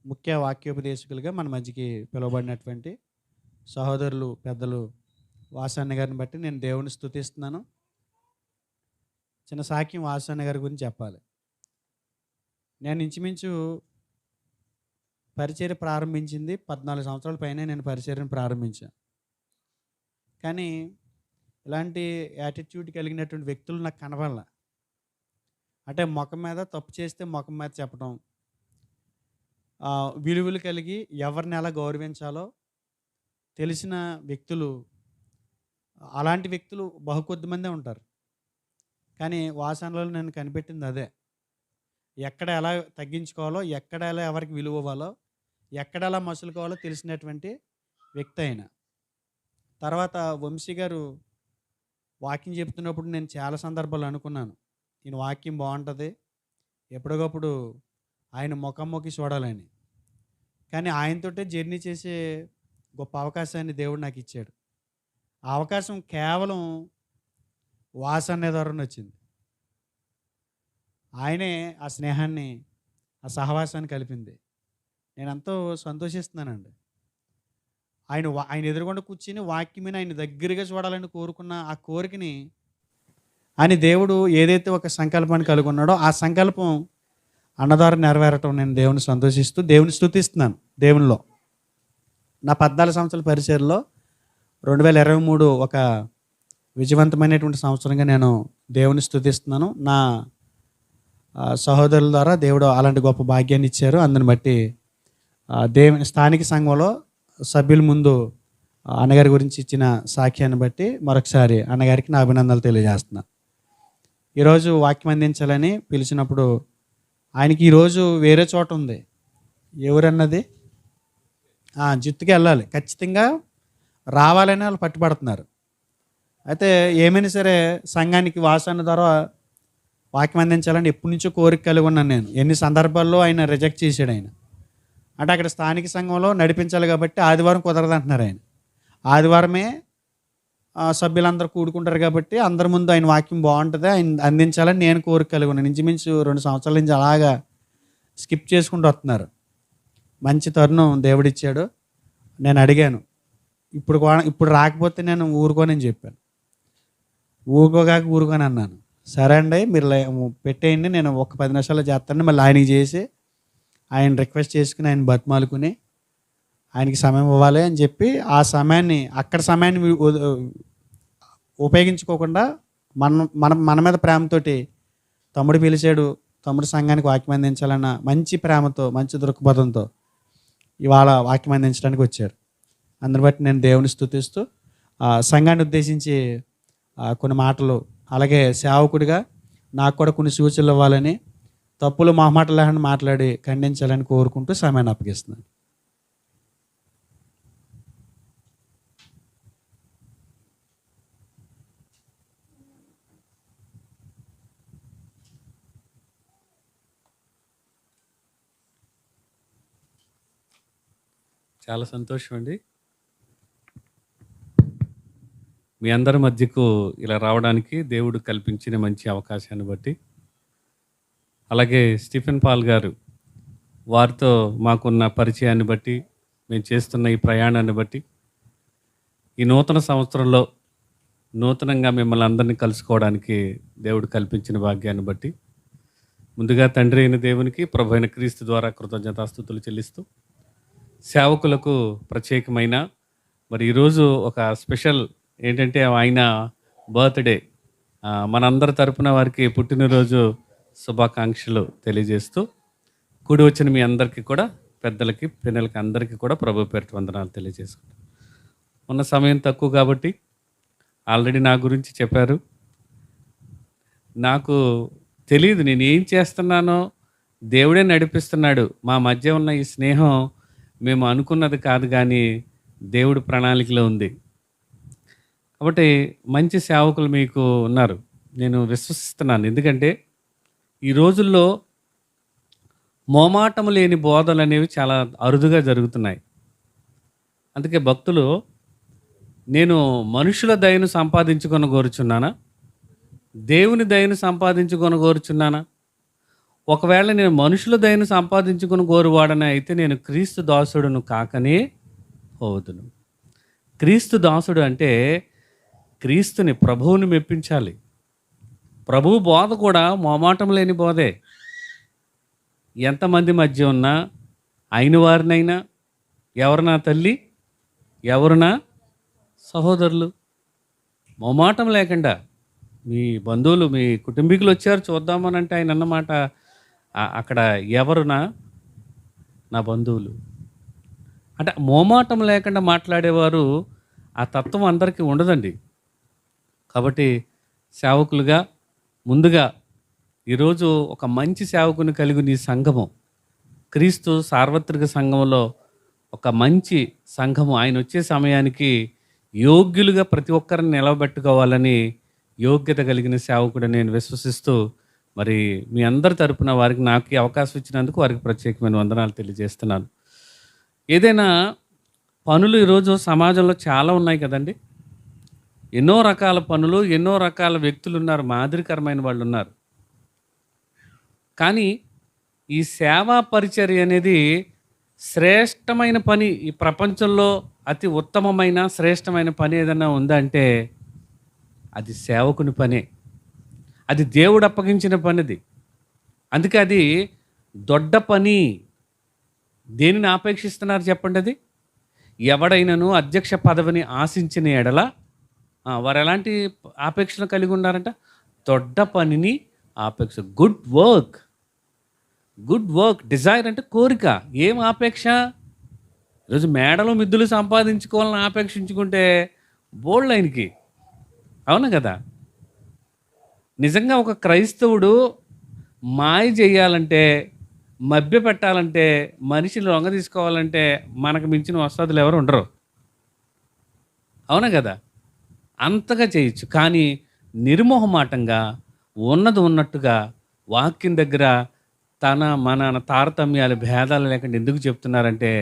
ముఖ్య వాక్యోపదేశకులుగా మన మధ్యకి పిలువబడినటువంటి సహోదరులు, పెద్దలు వాసన్న గారిని బట్టి నేను దేవుని స్తుతిస్తున్నాను. చిన్న సాక్ష్యం వాసన్న గారి గురించి చెప్పాలి. నేను ఇంచుమించు పరిచర్య ప్రారంభించింది 14 సంవత్సరాల పైనే నేను పరిచర్యను ప్రారంభించాను. కానీ ఇలాంటి యాటిట్యూడ్ కలిగినటువంటి వ్యక్తులు నాకు కనపడల. అంటే మొఖం మీద తప్పు చేస్తే మొఖం మీద చెప్పడం, విలువలు కలిగి ఎవరిని ఎలా గౌరవించాలో తెలిసిన వ్యక్తులు, అలాంటి వ్యక్తులు బహుకొద్ది మందే ఉంటారు. కానీ వాసనలో నేను కనిపెట్టింది అదే. ఎక్కడ ఎలా తగ్గించుకోవాలో, ఎక్కడ ఎలా ఎవరికి విలువ ఇవ్వాలో, ఎక్కడ ఎలా మసులుకోవాలో తెలిసినటువంటి వ్యక్తి ఆయన. తర్వాత వంశీ గారు వాక్యం చెప్తున్నప్పుడు నేను చాలా సందర్భాలు అనుకున్నాను, ఈయన వాక్యం బాగుంటుంది, ఎప్పటికప్పుడు ఆయన ముఖాముఖి చూడాలని. కానీ ఆయనతోటే జర్నీ చేసే గొప్ప అవకాశాన్ని దేవుడు నాకు ఇచ్చాడు. ఆ అవకాశం కేవలం వాసన ద్వారా వచ్చింది. ఆయనే ఆ స్నేహాన్ని, ఆ సహవాసాన్ని కలిపింది. నేను ఎంతో సంతోషిస్తున్నానండి. ఆయన ఎదురుగుండా కూర్చుని వాక్యమైన ఆయన దగ్గరగా చూడాలని కోరుకున్న ఆ కోరికని ఆయన దేవుడు ఏదైతే ఒక సంకల్పాన్ని కలిగి ఉన్నాడో ఆ సంకల్పం అన్న ద్వారా నెరవేరటం నేను దేవుని సంతోషిస్తూ దేవుని స్తుతిస్తున్నాను. దేవునిలో నా 14 సంవత్సరాల పరిచర్లో 2023 ఒక విజయవంతమైనటువంటి సంవత్సరంగా నేను దేవుని స్తుతిస్తున్నాను. నా సహోదరుల ద్వారా దేవుడు అలాంటి గొప్ప భాగ్యాన్ని ఇచ్చారు. అందుని బట్టి దేవుని స్థానిక సంఘంలో సభ్యుల ముందు అన్నగారి గురించి ఇచ్చిన సాక్ష్యాన్ని బట్టి మరొకసారి అన్నగారికి నా అభినందనలు తెలియజేస్తున్నాను. ఈరోజు వాక్యం అందించాలని పిలిచినప్పుడు ఆయనకి ఈరోజు వేరే చోట ఉంది. ఎవరన్నది జిత్తుకి వెళ్ళాలి, ఖచ్చితంగా రావాలని వాళ్ళు పట్టుబడుతున్నారు. అయితే ఏమైనా సరే సంఘానికి వాసన ద్వారా వాక్యం అందించాలని ఎప్పటి నుంచో కోరిక కలిగి ఉన్నాను నేను. ఎన్ని సందర్భాల్లో ఆయన రిజెక్ట్ చేశాడు ఆయన. అంటే అక్కడ స్థానిక సంఘంలో నడిపించాలి కాబట్టి ఆదివారం కుదరదు అంటున్నారు ఆయన. ఆదివారమే సభ్యులందరూ కూడుకుంటారు కాబట్టి అందరి ముందు ఆయన వాక్యం బాగుంటుంది, ఆయన అందించాలని నేను కోరిక కలిగి ఉన్నాను. ఇంచుమించు 2 సంవత్సరాల నుంచి అలాగా స్కిప్ చేసుకుంటూ వస్తున్నారు. మంచి తరుణం దేవుడిచ్చాడు. నేను అడిగాను, ఇప్పుడు రాకపోతే నేను ఊరుకోనని చెప్పాను. ఊరుకోని అన్నాను. సరే అండి, మీరు పెట్టేయండి, నేను ఒక 10 నిమిషాల్లో చేస్తాను. మళ్ళీ ఆయనకి చేసి ఆయన రిక్వెస్ట్ చేసుకుని ఆయన బతిమాలుకుని ఆయనకి సమయం ఇవ్వాలి అని చెప్పి ఆ సమయాన్ని ఉపయోగించుకోకుండా మన మీద ప్రేమతోటి తమ్ముడు పిలిచాడు, తమ్ముడు సంఘానికి వాక్యం అందించాలన్న మంచి ప్రేమతో, మంచి దృక్పథంతో ఇవాళ వాక్యం అందించడానికి వచ్చారు. అందుని బట్టి నేను దేవుని స్తుతిస్తూ సంఘాన్ని ఉద్దేశించి కొన్ని మాటలు, అలాగే సేవకుడిగా నాకు కూడా కొన్ని సూచనలు ఇవ్వాలని, తప్పులు మొహమాటలు లేకుండా మాట్లాడి ఖండించాలని కోరుకుంటూ సమయాన్ని అప్పగిస్తున్నాను. చాలా సంతోషం అండి, మీ అందరి మధ్యకు ఇలా రావడానికి దేవుడు కల్పించిన మంచి అవకాశాన్ని బట్టి, అలాగే స్టీఫెన్ పాల్ గారు వారితో మాకున్న పరిచయాన్ని బట్టి, మేము చేస్తున్న ఈ ప్రయాణాన్ని బట్టి, ఈ నూతన సంవత్సరంలో నూతనంగా మిమ్మల్ని అందరినీ కలుసుకోవడానికి దేవుడు కల్పించిన భాగ్యాన్ని బట్టి ముందుగా తండ్రి అయిన దేవునికి, ప్రభు అయిన క్రీస్తు ద్వారా కృతజ్ఞతాస్తుతులు చెల్లిస్తూ, సేవకులకు ప్రత్యేకమైన మరి ఈరోజు ఒక స్పెషల్ ఏంటంటే ఆయన బర్త్డే, మనందరి తరపున వారికి పుట్టినరోజు శుభాకాంక్షలు తెలియజేస్తూ, కూడి వచ్చిన మీ అందరికీ కూడా, పెద్దలకి, పిల్లలకి అందరికీ కూడా ప్రభు పేరిట వందనాలు తెలియజేసుకుంటాం. ఉన్న సమయం తక్కువ కాబట్టి ఆల్రెడీ నా గురించి చెప్పారు. నాకు తెలియదు నేను ఏం చేస్తున్నానో, దేవుడే నడిపిస్తున్నాడు. మా మధ్య ఉన్న ఈ స్నేహం మేము అనుకున్నది కాదు, కానీ దేవుడి ప్రణాళికలో ఉంది. కాబట్టి మంచి సేవకులు మీకు ఉన్నారు, నేను విశ్వసిస్తున్నాను. ఎందుకంటే ఈ రోజుల్లో మోమాటము లేని బోధలు అనేవి చాలా అరుదుగా జరుగుతున్నాయి. అందుకే భక్తులు, నేను మనుషుల దయను సంపాదించుకొని కోరుచున్నానా, దేవుని దయను సంపాదించుకొని కోరుచున్నానా? ఒకవేళ నేను మనుషుల దయను సంపాదించుకుని గోరువాడని అయితే నేను క్రీస్తు దాసుడును కాకనే పోదును. క్రీస్తు దాసుడు అంటే క్రీస్తుని, ప్రభువుని మెప్పించాలి. ప్రభువు బోధ కూడా మొమాటం లేని బోధే. ఎంతమంది మధ్య ఉన్నా, అయిన వారినైనా, ఎవరు నా తల్లి, ఎవరు నా సహోదరులు, మొమాటం లేకుండా మీ బంధువులు, మీ కుటుంబీకులు వచ్చారు చూద్దామనంటే ఆయన అన్నమాట అక్కడ ఎవరు నా బంధువులు అంటే మోమాటం లేకుండా మాట్లాడేవారు. ఆ తత్వం అందరికీ ఉండదండి. కాబట్టి సేవకులుగా ముందుగా ఈరోజు ఒక మంచి సేవకుని కలిగి నీ సంఘము, క్రీస్తు సార్వత్రిక సంఘంలో ఒక మంచి సంఘము, ఆయన వచ్చే సమయానికి యోగ్యులుగా ప్రతి ఒక్కరిని నిలవబెట్టుకోవాలని యోగ్యత కలిగిన సేవకుడు నేను విశ్వసిస్తూ, మరి మీ అందరి తరపున వారికి నాకు ఈ అవకాశం ఇచ్చినందుకు వారికి ప్రత్యేకమైన వందనాలు తెలియజేస్తున్నాను. ఏదైనా పనులు ఈరోజు సమాజంలో చాలా ఉన్నాయి కదండి. ఎన్నో రకాల పనులు, ఎన్నో రకాల వ్యక్తులు ఉన్నారు, మాదిరికరమైన వాళ్ళు ఉన్నారు. కానీ ఈ సేవా పరిచర్య అనేది శ్రేష్టమైన పని. ఈ ప్రపంచంలో అతి ఉత్తమమైన శ్రేష్టమైన పని ఏదైనా ఉందంటే అది సేవకుని పనే. అది దేవుడు అప్పగించిన పనిది. అందుకే అది దొడ్డ పని. దేనిని ఆపేక్షిస్తున్నారు చెప్పండి? అది ఎవడైనాను అధ్యక్ష పదవిని ఆశించిన ఎడల వారు ఎలాంటి ఆపేక్షను కలిగి ఉన్నారంట? దొడ్డ పనిని ఆపేక్ష. Good work, good work. Desire అంటే కోరిక. ఏం ఆపేక్ష? ఈరోజు మేడలు మిద్దులు సంపాదించుకోవాలని ఆపేక్షించుకుంటే బోల్డ్ ఆయనకి, అవును కదా. నిజంగా ఒక క్రైస్తవుడు మాయ చేయాలంటే, మభ్య పెట్టాలంటే, మనిషిని లొంగ తీసుకోవాలంటే మనకు మించిన వస్తాదులు ఎవరు ఉండరు, అవునా కదా. అంతగా చేయొచ్చు. కానీ నిర్మోహమాటంగా ఉన్నది ఉన్నట్టుగా వాక్యం దగ్గర మన తారతమ్యాలు, భేదాలు లేకుండా ఎందుకు చెప్తున్నారంటే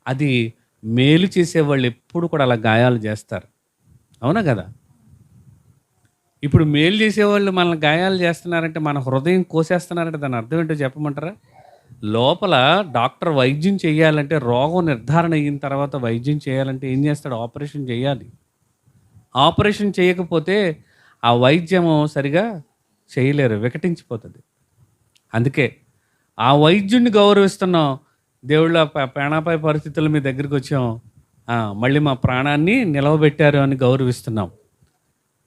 అది మేలు చేసేవాళ్ళు ఎప్పుడు కూడా అలా గాయాలు చేస్తారు, అవునా కదా. ఇప్పుడు మేలు చేసేవాళ్ళు మనల్ని గాయాలు చేస్తున్నారంటే, మన హృదయం కోసేస్తున్నారంటే దాని అర్థం ఏంటో చెప్పమంటారా? లోపల డాక్టర్ వైద్యం చేయాలంటే, రోగం నిర్ధారణ అయిన తర్వాత వైద్యం చేయాలంటే ఏం చేస్తాడు? ఆపరేషన్ చేయాలి. ఆపరేషన్ చేయకపోతే ఆ వైద్యము సరిగా చేయలేరు, వికటించిపోతుంది. అందుకే ఆ వైద్యుడిని గౌరవిస్తున్నాం. దేవుళ్ళ ప్రాణాపాయ పరిస్థితుల్లో మీ దగ్గరికి వచ్చాం, మళ్ళీ మా ప్రాణాన్ని నిలవబెట్టారు అని గౌరవిస్తున్నాం.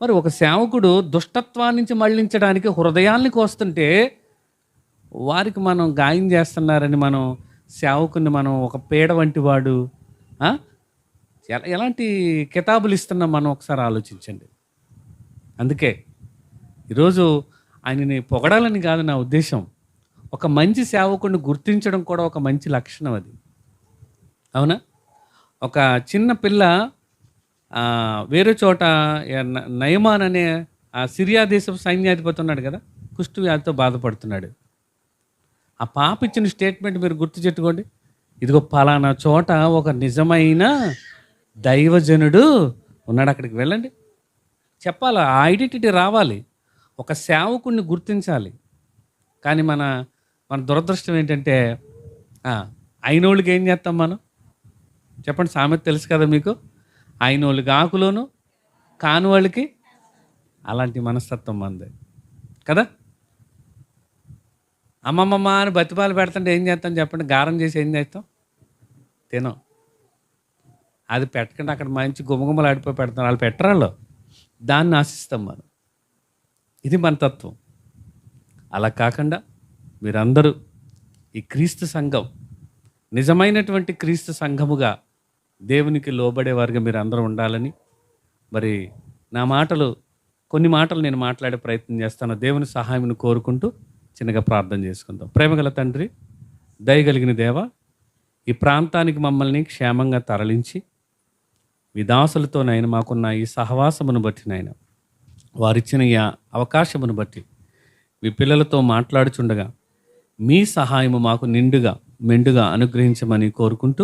మరి ఒక సేవకుడు దుష్టత్వాన్ని నుంచి మళ్ళించడానికి హృదయాల్ని కోస్తుంటే వారికి మనం గాయం చేస్తున్నారని మనం సేవకుని మనం ఒక పీడ వంటి వాడు ఎలాంటి కితాబులు ఇస్తున్నాం మనం ఒకసారి ఆలోచించండి. అందుకే ఈరోజు ఆయనని పొగడాలని కాదు నా ఉద్దేశం. ఒక మంచి సేవకుడిని గుర్తించడం కూడా ఒక మంచి లక్షణం అది, అవునా. ఒక చిన్న పిల్ల వేరే చోట నయమాన్ అనే ఆ సిరియా దేశపు సైన్యాధిపతి ఉన్నాడు కదా, కుష్టు వ్యాధితో బాధపడుతున్నాడు. ఆ పాప ఇచ్చిన స్టేట్మెంట్ మీరు గుర్తు చెట్టుకోండి. ఇదిగో పలానా చోట ఒక నిజమైన దైవజనుడు ఉన్నాడు, అక్కడికి వెళ్ళండి చెప్పాలి. ఆ ఐడెంటిటీ రావాలి, ఒక సేవకుడిని గుర్తించాలి. కానీ మన దురదృష్టం ఏంటంటే అయినోళ్ళకి ఏం చేస్తాం మనం చెప్పండి? సామెత తెలుసు కదా మీకు, అయినోళ్ళకి ఆకులోను కాని వాళ్ళకి. అలాంటి మనస్తత్వం మంది కదా. అమ్మమ్మమ్మ అని బతిపాలు పెడుతుంటే ఏం చేస్తాం చెప్పండి? గారం చేసి ఏం చేస్తాం? తినం. అది పెట్టకుండా అక్కడ మంచి గుమగుమలు ఆడిపోయి పెడతాం, వాళ్ళు పెట్టరాళ్ళు, దాన్ని ఆశిస్తాం మనం. ఇది మన తత్వం. అలా కాకుండా మీరందరూ ఈ క్రీస్తు సంఘం, నిజమైనటువంటి క్రీస్తు సంఘముగా దేవునికి లోబడేవారుగా మీరు అందరూ ఉండాలని, మరి నా మాటలు కొన్ని మాటలు నేను మాట్లాడే ప్రయత్నం చేస్తాను. దేవుని సహాయం కోరుకుంటూ చిన్నగా ప్రార్థన చేసుకుందాం. ప్రేమగల తండ్రి, దయగలిగిన దేవ, ఈ ప్రాంతానికి మమ్మల్ని క్షేమంగా తరలించి మీ దాసులతోనైనా మాకున్న ఈ సహవాసమును బట్టి నాయన, వారిచ్చిన ఈ అవకాశమును బట్టి మీ పిల్లలతో మాట్లాడుచుండగా మీ సహాయము మాకు నిండుగా మెండుగా అనుగ్రహించమని కోరుకుంటూ,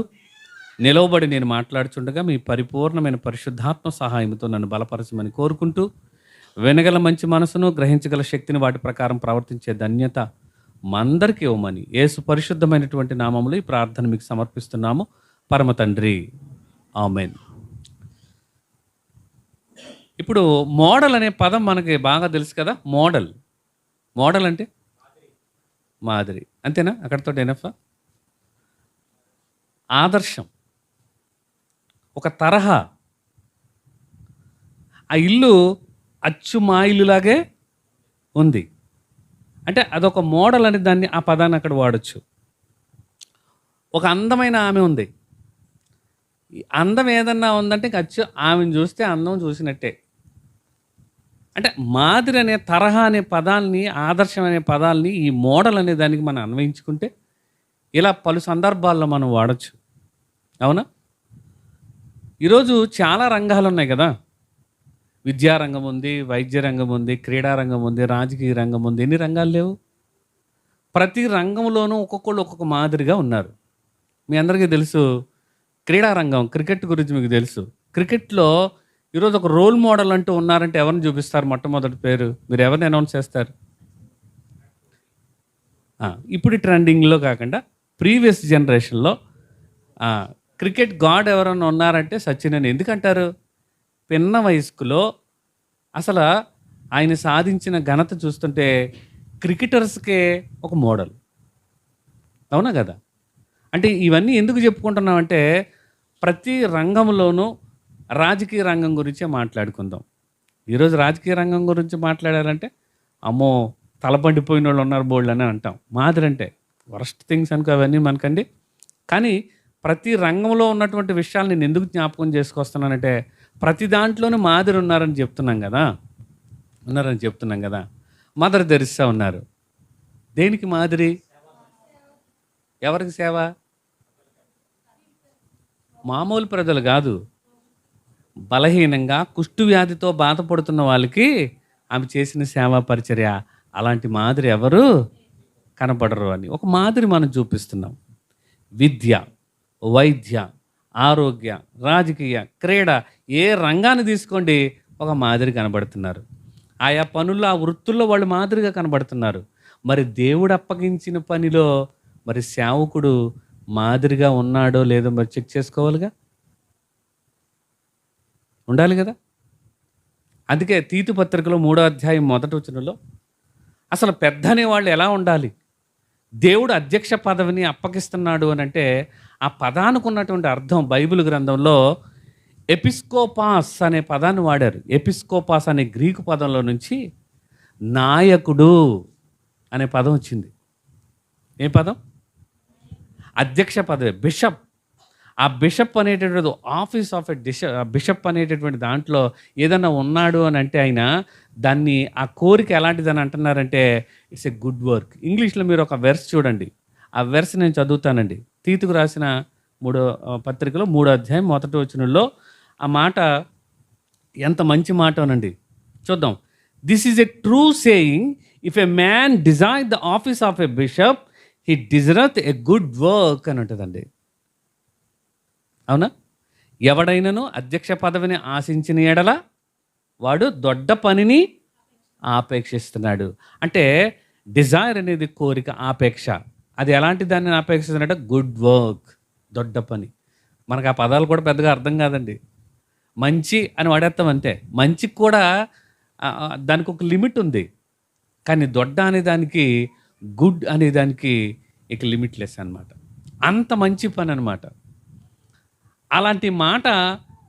నిలవబడి నేను మాట్లాడుచుండగా మీ పరిపూర్ణమైన పరిశుద్ధాత్మ సహాయంతో నన్ను బలపరచమని కోరుకుంటూ, వినగల మంచి మనసును, గ్రహించగల శక్తిని వాటి ప్రకారం ప్రవర్తించే ధన్యత మందరికి ఇవ్వమని యేసు పరిశుద్ధమైనటువంటి నామములో ఈ ప్రార్థన మీకు సమర్పిస్తున్నాము పరమ తండ్రి, ఆమేన్. ఇప్పుడు మోడల్ అనే పదం మనకి బాగా తెలుసు కదా. మోడల్ అంటే మాదిరి, అంతేనా? అక్కడితో ఎనఫా? ఆదర్శం, ఒక తరహా. ఆ ఇల్లు అచ్చు మా ఇల్లులాగే ఉంది అంటే అదొక మోడల్ అని దాన్ని, ఆ పదాన్ని అక్కడ వాడచ్చు. ఒక అందమైన ఆమె ఉంది. ఈ అందం ఏదన్నా ఉందంటే ఇంక అచ్చు ఆమెను చూస్తే అందం చూసినట్టే. అంటే మాదిరి అనే, తరహా అనే పదాల్ని, ఆదర్శం అనే పదాల్ని ఈ మోడల్ అనే దానికి మనం అన్వయించుకుంటే ఇలా పలు సందర్భాల్లో మనం వాడచ్చు. అవునా? ఈరోజు చాలా రంగాలు ఉన్నాయి కదా. విద్యారంగం ఉంది, వైద్య రంగం ఉంది, క్రీడా రంగం ఉంది, రాజకీయ రంగం ఉంది. ఎన్ని రంగాలు లేవు? ప్రతి రంగంలోనూ ఒక్కొక్కళ్ళు ఒక్కొక్క మాదిరిగా ఉన్నారు. మీ అందరికీ తెలుసు క్రీడా రంగం, క్రికెట్ గురించి మీకు తెలుసు. క్రికెట్లో ఈరోజు ఒక రోల్ మోడల్ అంటూ ఉన్నారంటే ఎవరిని చూపిస్తారు? మొట్టమొదటి పేరు మీరు ఎవరిని అనౌన్స్ చేస్తారు? ఇప్పుడు ట్రెండింగ్లో కాకుండా ప్రీవియస్ జనరేషన్లో క్రికెట్ గాడ్ ఎవరైనా ఉన్నారంటే సచిన్ అని. ఎందుకంటారు? పిన్న వయస్కులో అసలు ఆయన సాధించిన ఘనత చూస్తుంటే క్రికెటర్స్కే ఒక మోడల్. అవునా కదా? అంటే ఇవన్నీ ఎందుకు చెప్పుకుంటున్నామంటే ప్రతి రంగంలోనూ రాజకీయ రంగం గురించే మాట్లాడుకుందాం. ఈరోజు రాజకీయ రంగం గురించి మాట్లాడాలంటే అమ్మో తలపండిపోయిన వాళ్ళు ఉన్నారు బోల్డ్ అని అంటాం. మాదిరి అంటే వరస్ట్ థింగ్స్ అనుకో అవన్నీ మనకండి. కానీ ప్రతి రంగంలో ఉన్నటువంటి విషయాలు నేను ఎందుకు జ్ఞాపకం చేసుకొస్తున్నానంటే ప్రతి దాంట్లోనూ మాదిరి ఉన్నారని చెప్తున్నాం కదా. మదర్ తెరిస్సా ఉన్నారు. దేనికి మాదిరి? ఎవరికి సేవ? మామూలు ప్రజలు కాదు, బలహీనంగా కుష్టు వ్యాధితో బాధపడుతున్న వాళ్ళకి ఆమె చేసిన సేవా పరిచర్య. అలాంటి మాదిరి ఎవరు కనపడరు అని ఒక మాదిరి మనం చూపిస్తున్నాం. విద్య, వైద్య, ఆరోగ్య, రాజకీయ, క్రీడ, ఏ రంగాన్ని తీసుకోండి ఒక మాదిరి కనబడుతున్నారు. ఆయా పనుల్లో, ఆ వృత్తుల్లో వాళ్ళు మాదిరిగా కనబడుతున్నారు. మరి దేవుడు అప్పగించిన పనిలో మరి సేవకుడు మాదిరిగా ఉన్నాడో లేదో మరి చెక్ చేసుకోవాలిగా, ఉండాలి కదా. అందుకే తీతు పత్రికలో 3వ అధ్యాయం 1వ వచనంలో అసలు పెద్ద అనేవాళ్ళు ఎలా ఉండాలి? దేవుడు అధ్యక్ష పదవిని అప్పగిస్తున్నాడు అని అంటే ఆ పదానికి ఉన్నటువంటి అర్థం బైబిల్ గ్రంథంలో ఎపిస్కోపాస్ అనే పదాన్ని వాడారు. ఎపిస్కోపాస్ అనే గ్రీకు పదంలో నుంచి నాయకుడు అనే పదం వచ్చింది. ఏ పదం? అధ్యక్ష పదవి, బిషప్. ఆ బిషప్ అనేటటువంటి ఆఫీస్ ఆఫ్ ఎ బిషప్ అనేటటువంటి దాంట్లో ఏదన్నా ఉన్నాడు అని అంటే ఆయన దాన్ని, ఆ కోరిక ఎలాంటిదని అంటున్నారంటే ఇట్స్ ఎ గుడ్ వర్క్. ఇంగ్లీష్లో మీరు ఒక వెర్స్ చూడండి. ఆ వెర్స్ నేను చదువుతానండి. తీతుకు రాసిన 3వ పత్రికలో 3వ అధ్యాయం 1వ వచనంలో ఆ మాట ఎంత మంచి మాట అనండి. చూద్దాం. This is a true saying, if a man Dzire the office of a bishop he deserves a good work అని ఉంటుందండి. అవునా? ఎవడైనాను అధ్యక్ష పదవిని ఆశించిన ఎడల వాడు దొడ్డ పనిని ఆపేక్షిస్తున్నాడు. అంటే డిజైర్ అనేది కోరిక, ఆపేక్ష. అది ఎలాంటి దాన్ని ఆపేక్షిస్తున్నాడంటే గుడ్ వర్క్, దొడ్డ పని. మనకు ఆ పదాలు కూడా పెద్దగా అర్థం కాదండి. మంచి అని వాడేస్తాం అంతే. మంచికి కూడా దానికి ఒక లిమిట్ ఉంది. కానీ దొడ్డ అనే దానికి, గుడ్ అనే దానికి ఇక లిమిట్లెస్ అనమాట. అంత మంచి పని అనమాట. అలాంటి మాట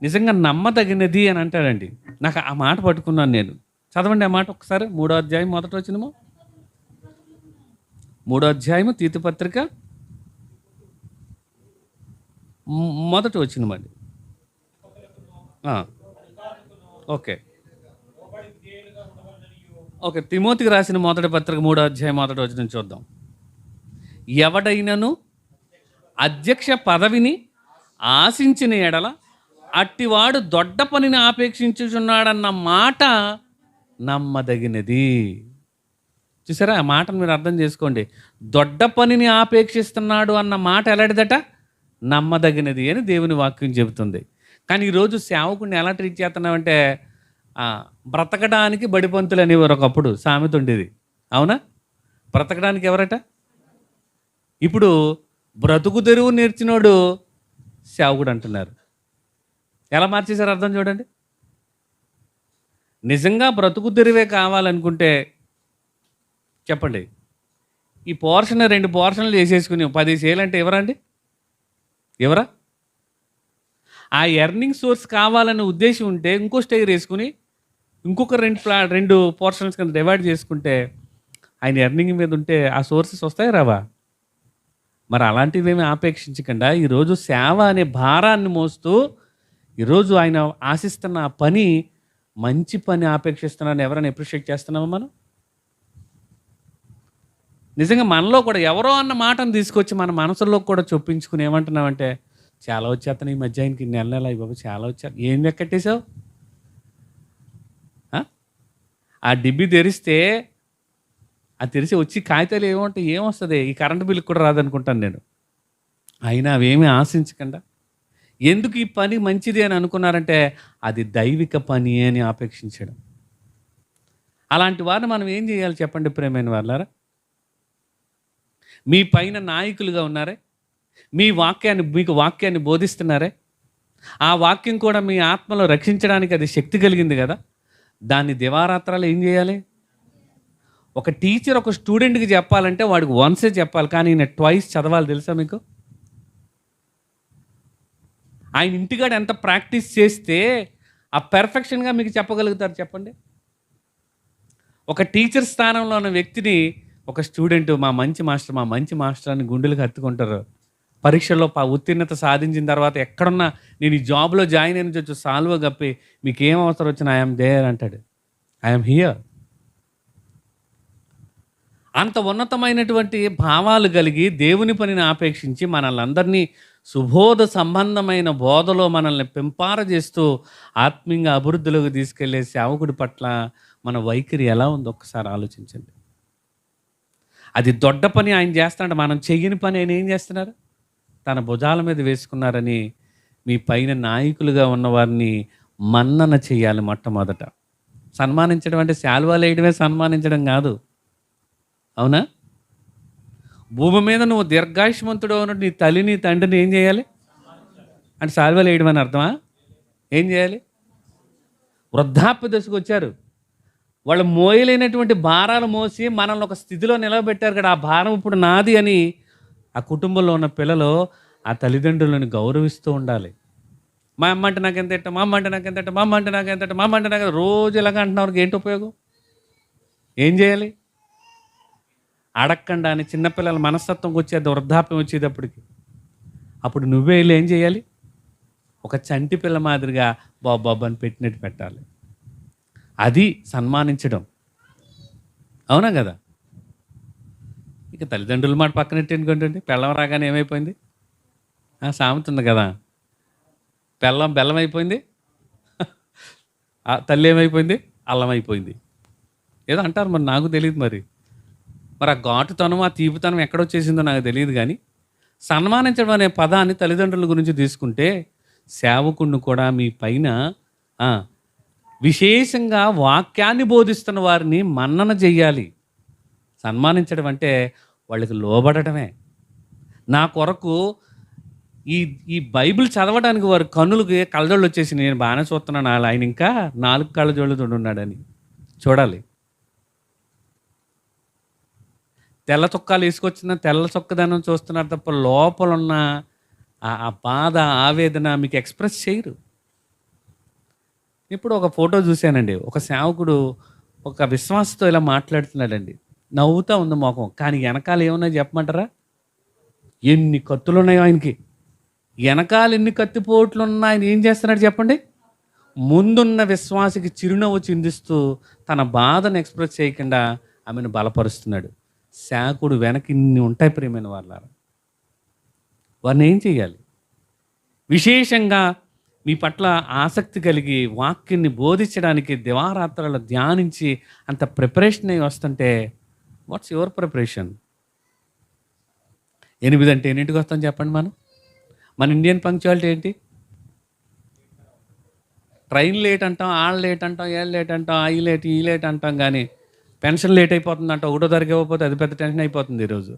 నిజంగా నమ్మదగినది అని అంటాడండి. నాకు ఆ మాట పట్టుకున్నాను నేను. చదవండి ఆ మాట ఒకసారి. 3వ అధ్యాయం 1వ వచనము. 3వ అధ్యాయము తీతు పత్రిక 1వ వచనం అండి. ఓకే, తిమోతికి రాసిన 1వ పత్రిక 3వ అధ్యాయం 1వ వచనం చూద్దాం. ఎవడైనను అధ్యక్ష పదవిని ఆశించిన ఎడల అట్టివాడు దొడ్డ పనిని ఆపేక్షించుచున్నాడన్న మాట నమ్మదగినది. చూసారా? ఆ మాటను మీరు అర్థం చేసుకోండి. దొడ్డ పనిని ఆపేక్షిస్తున్నాడు అన్న మాట ఎలాంటిదట? నమ్మదగినది అని దేవుని వాక్యం చెబుతుంది. కానీ ఈరోజు సేవకుడిని ఎలా ట్రీట్ చేస్తున్నామంటే బ్రతకడానికి బడిపంతులు అనేవారు ఒకప్పుడు, సామెత ఉండేది. అవునా? బ్రతకడానికి ఎవరట? ఇప్పుడు బ్రతుకు తెరువు నేర్చినోడు సేవకుడు అంటున్నారు. ఎలా మార్చేశారు అర్థం చూడండి. నిజంగా బ్రతుకు తెరువే కావాలనుకుంటే చెప్పండి, ఈ పోర్షన్ 2 పోర్షన్లు చేసేసుకుని 10 చేయాలంటే ఎవరండి? ఎవరా? ఆ ఎర్నింగ్ సోర్స్ కావాలనే ఉద్దేశం ఉంటే ఇంకో స్టేర్ వేసుకుని ఇంకొక 2 పోర్షన్స్ కింద డివైడ్ చేసుకుంటే ఆయన ఎర్నింగ్ మీద ఉంటే ఆ సోర్సెస్ వస్తాయి రావా? మరి అలాంటివి ఏమీ ఆపేక్షించకుండా ఈరోజు సేవ అనే భారాన్ని మోస్తూ ఈరోజు ఆయన ఆశిస్తున్న ఆ పని, మంచి పని ఆపేక్షిస్తున్నారని ఎవరైనా అప్రిషియేట్ చేస్తున్నామా మనం? నిజంగా మనలో కూడా ఎవరో అన్న మాటను తీసుకొచ్చి మన మనసులో కూడా చొప్పించుకుని ఏమంటున్నామంటే, చాలా వచ్చేస్తాను ఈ మధ్య ఆయనకి నెల అయ్యి బాబు చాలా వచ్చారు. ఏం లెక్కట్టేశావు? ఆ డిబ్బి తెరిస్తే అది తెరిచి వచ్చి కాగితాలు ఏమంటే ఏమొస్తుంది? ఈ కరెంట్ బిల్లు కూడా రాదనుకుంటాను నేను. అయినా అవేమీ ఆశించకుండా ఎందుకు ఈ పని మంచిది అని అనుకున్నారంటే అది దైవిక పని అని ఆపేక్షించడం. అలాంటి వారిని మనం ఏం చేయాలి చెప్పండి ప్రియమైన వాళ్ళారా? మీ పైన నాయకులుగా ఉన్నారే, మీకు వాక్యాన్ని బోధిస్తున్నారే, ఆ వాక్యం కూడా మీ ఆత్మలో రక్షించడానికి అది శక్తి కలిగింది కదా, దాన్ని దివారాత్రాలు ఏం చేయాలి? ఒక టీచర్ ఒక స్టూడెంట్కి చెప్పాలంటే వాడికి వన్సే చెప్పాలి, కానీ ఈయన ట్వైస్ చదవాలి. తెలుసా మీకు? ఆయన ఇంటికాడ ఎంత ప్రాక్టీస్ చేస్తే ఆ పెర్ఫెక్షన్గా మీకు చెప్పగలుగుతారు చెప్పండి. ఒక టీచర్ స్థానంలో ఉన్న వ్యక్తిని ఒక స్టూడెంట్ మా మంచి మాస్టర్ అని గుండెలకు హత్తుకుంటారు. పరీక్షల్లో ఉత్తీర్ణత సాధించిన తర్వాత ఎక్కడున్నా నేను ఈ జాబ్లో జాయిన్ అయిన నుంచి సాల్వ గప్పి మీకు ఏం అవసరం వచ్చినా ఐఎమ్ దేర్ అంటాడు. I'm here. అంత ఉన్నతమైనటువంటి భావాలు కలిగి దేవుని పనిని ఆపేక్షించి మనల్ని సుబోధ సంబంధమైన బోధలో మనల్ని పెంపార చేస్తూ ఆత్మీయంగా అభివృద్ధిలోకి తీసుకెళ్లే సేవకుడి పట్ల మన వైఖరి ఎలా ఉందో ఒక్కసారి ఆలోచించండి. అది దొడ్డ పని ఆయన చేస్తున్నాడు, మనం చెయ్యని పని ఆయన ఏం చేస్తున్నారు? తన భుజాల మీద వేసుకున్నారని మీ పైన నాయకులుగా ఉన్నవారిని మన్నన చేయాలి. మొట్టమొదట సన్మానించడం అంటే శాల్వాలు వేయడమే సన్మానించడం కాదు, అవునా? భూమి మీద నువ్వు దీర్ఘాయుష్మంతుడు ఉన్నట్టు నీ తల్లిని తండ్రిని ఏం చేయాలి అంటే శాల్వాలు వేయడం అని అర్థమా? ఏం చేయాలి? వృద్ధాప్య దశకు వచ్చారు, వాళ్ళు మోయలేనటువంటి భారాలు మోసి మనల్ని ఒక స్థితిలో నిలబెట్టారు కదా, ఆ భారం ఇప్పుడు నాది అని ఆ కుటుంబంలో ఉన్న పిల్లలు ఆ తల్లిదండ్రులను గౌరవిస్తూ ఉండాలి. మా అమ్మ అంటే నాకు ఎంత ఇష్టం, మా అమ్మ అంటే నాకు ఎంత ఇష్టం, మా అమ్మ అంటే నాకు ఎంత ఇష్టం, మా అమ్మ అంటే నాకు రోజు ఇలాగ అంటున్నారు. ఏంటి ఉపయోగం? ఏం చేయాలి? అడగకుండా అని చిన్నపిల్లల మనస్తత్వంకి వచ్చేది వృద్ధాప్యం వచ్చేటప్పటికి. అప్పుడు నువ్వే వెళ్ళి ఏం చేయాలి? ఒక చంటి పిల్ల మాదిరిగా బాబు అని పెట్టినట్టు పెట్టాలి. అది సన్మానించడం, అవునా కదా? ఇక తల్లిదండ్రుల మాట పక్కనట్టు ఎందుకంటే పెళ్ళం రాగానే ఏమైపోయింది? సామెత ఉంది కదా, పెళ్ళం బెల్లం అయిపోయింది, తల్లి ఏమైపోయింది? అల్లం అయిపోయింది ఏదో అంటారు. మరి నాకు తెలియదు. మరి ఆ ఘాటుతనం ఆ తీపితనం ఎక్కడొచ్చేసిందో నాకు తెలియదు. కానీ సన్మానించడం అనే పదాన్ని తల్లిదండ్రుల గురించి తీసుకుంటే సేవకుడిని కూడా మీ పైన విశేషంగా వాక్యాన్ని బోధిస్తున్న వారిని మన్నన చెయ్యాలి. సన్మానించడం అంటే వాళ్ళకి లోబడటమే. నా కొరకు ఈ బైబిల్ చదవడానికి వారి కన్నులకి కళ్ళజోళ్ళు వచ్చేసి నేను బాగానే చూస్తున్నాను, ఆయన ఇంకా 4 కళ్ళజోళ్ళతో ఉన్నాడని చూడాలి. తెల్ల చొక్కాలు వేసుకొచ్చిన తెల్ల చొక్కదనం చూస్తున్నారు తప్ప లోపల ఉన్న ఆ బాధ ఆవేదన మీకు ఎక్స్ప్రెస్ చేయరు. ఇప్పుడు ఒక ఫోటో చూశానండి, ఒక సేవకుడు ఒక విశ్వాసతో ఇలా మాట్లాడుతున్నాడండి, నవ్వుతూ ఉంది మొఖం, కానీ వెనకాల ఏమున్నాయి చెప్పమంటారా? ఎన్ని కత్తులు ఉన్నాయో ఆయనకి, వెనకాల ఎన్ని కత్తిపోట్లు ఉన్నాయి. ఆయన ఏం చేస్తున్నాడు చెప్పండి? ముందున్న విశ్వాసకి చిరునవ్వు చిందిస్తూ తన బాధను ఎక్స్ప్రెస్ చేయకుండా ఆమెను బలపరుస్తున్నాడు. సేవకుడు వెనక ఇన్ని ఉంటాయి ప్రియమైన వాళ్ళారా. వారిని ఏం చేయాలి? విశేషంగా మీ పట్ల ఆసక్తి కలిగి వాక్యాన్ని బోధించడానికి దివారాత్రాలు ధ్యానించి అంత ప్రిపరేషన్ అయి వస్తుంటే వాట్స్ యువర్ ప్రిపరేషన్? 8 అంటే ఎన్నింటికి వస్తాం చెప్పండి? మన ఇండియన్ పంక్చువాలిటీ ఏంటి? ట్రైన్ లేట్ అంటాం, ఆళ్ళు లేట్ అంటాం, ఏళ్ళు లేట్ అంటాం, ఈ లేట్ అంటాం, కానీ పెన్షన్ లేట్ అయిపోతుందంట, 1వ తారీఖు ఇవ్వకపోతే అది పెద్ద టెన్షన్ అయిపోతుంది ఈరోజు.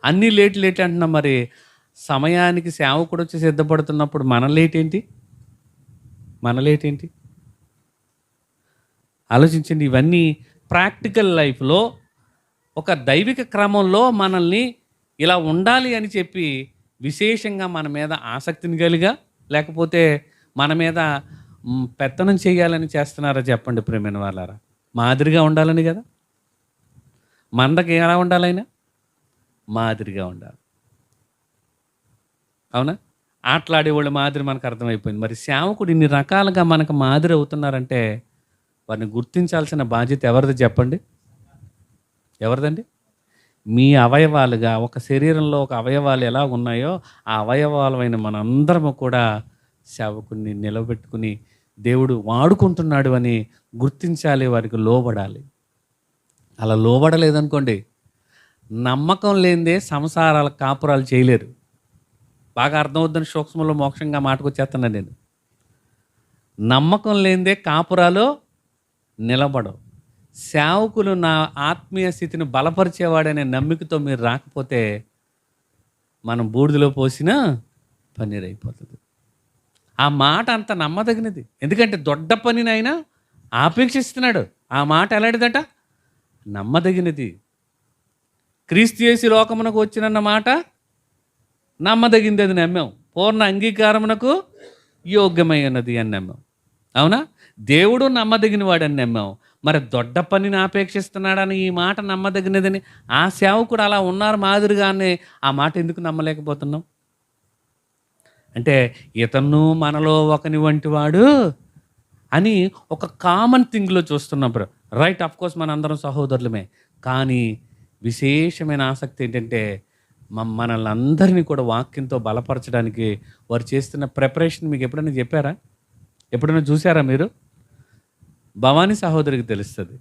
అన్నీ లేట్ అంటున్నాం. మరి సమయానికి సేవకుడు వచ్చి సిద్ధపడుతున్నప్పుడు మన లేట్ ఏంటి? ఆలోచించండి. ఇవన్నీ ప్రాక్టికల్ లైఫ్లో ఒక దైవిక క్రమంలో మనల్ని ఇలా ఉండాలి అని చెప్పి విశేషంగా మన మీద ఆసక్తిని కలిగా, లేకపోతే మన మీద పెత్తనం చేయాలని చేస్తున్నారా చెప్పండి ప్రేమైన వాళ్ళారా? మాదిరిగా ఉండాలని కదా. మందకి ఎలా ఉండాలైనా మాదిరిగా ఉండాలి. అవునా? ఆటలాడేవాళ్ళ మాదిరి మనకు అర్థమైపోయింది. మరి సేవకుడు ఇన్ని రకాలుగా మనకు మాదిరి అవుతున్నారంటే వారిని గుర్తించాల్సిన బాధ్యత ఎవరిది చెప్పండి? ఎవరిదండి? మీ అవయవాలుగా, ఒక శరీరంలో ఒక అవయవాలు ఎలా ఉన్నాయో ఆ అవయవాలమైన మనందరము కూడా సేవకుడిని నిలబెట్టుకుని దేవుడు వాడుకుంటున్నాడు అని గుర్తించాలి, వారికి లోబడాలి. అలా లోబడలేదనుకోండి, నమ్మకం లేనిదే సంసారాల కాపురాలు చేయలేరు. బాగా అర్థమవుద్దని సూక్ష్మంలో మోక్షంగా మాటకు వచ్చేస్తున్నాను నేను. నమ్మకం లేనిదే కాపురాలు నిలబడవు. సేవకులు నా ఆత్మీయ స్థితిని బలపరిచేవాడనే నమ్మికతో మీరు రాకపోతే మనం బూడిదలో పోసినా పన్నీర్ అయిపోతుంది. ఆ మాట అంత నమ్మదగినది. ఎందుకంటే దొడ్డ పనినైనా ఆపేక్షిస్తున్నాడు. ఆ మాట ఎలాంటిదట? నమ్మదగినది. క్రీస్తు యేసు లోకమునకు వచ్చినన్న మాట నమ్మదగింది, అది నమ్మాం. పూర్ణ అంగీకారమునకు యోగ్యమై ఉన్నది అని నమ్మాం. అవునా? దేవుడు నమ్మదగిన వాడని నమ్మాం. మరి దొడ్డ పనిని ఆపేక్షిస్తున్నాడని ఈ మాట నమ్మదగినదని ఆ సేవకుడు అలా ఉన్నారు మాదిరిగానే ఆ మాట ఎందుకు నమ్మలేకపోతున్నాం? అంటే ఇతను మనలో ఒకని వంటి వాడు అని ఒక కామన్ థింగ్లో చూస్తున్నాం. రైట్, ఆఫ్ కోర్స్ మనందరం సహోదరులమే. కానీ విశేషమైన ఆసక్తి ఏంటంటే మనల్ని అందరినీ కూడా వాక్యంతో బలపరచడానికి వారు చేస్తున్న ప్రిపరేషన్ మీకు ఎప్పుడైనా చెప్పారా? ఎప్పుడైనా చూసారా మీరు? భవానీ సహోదరికి తెలుస్తుంది.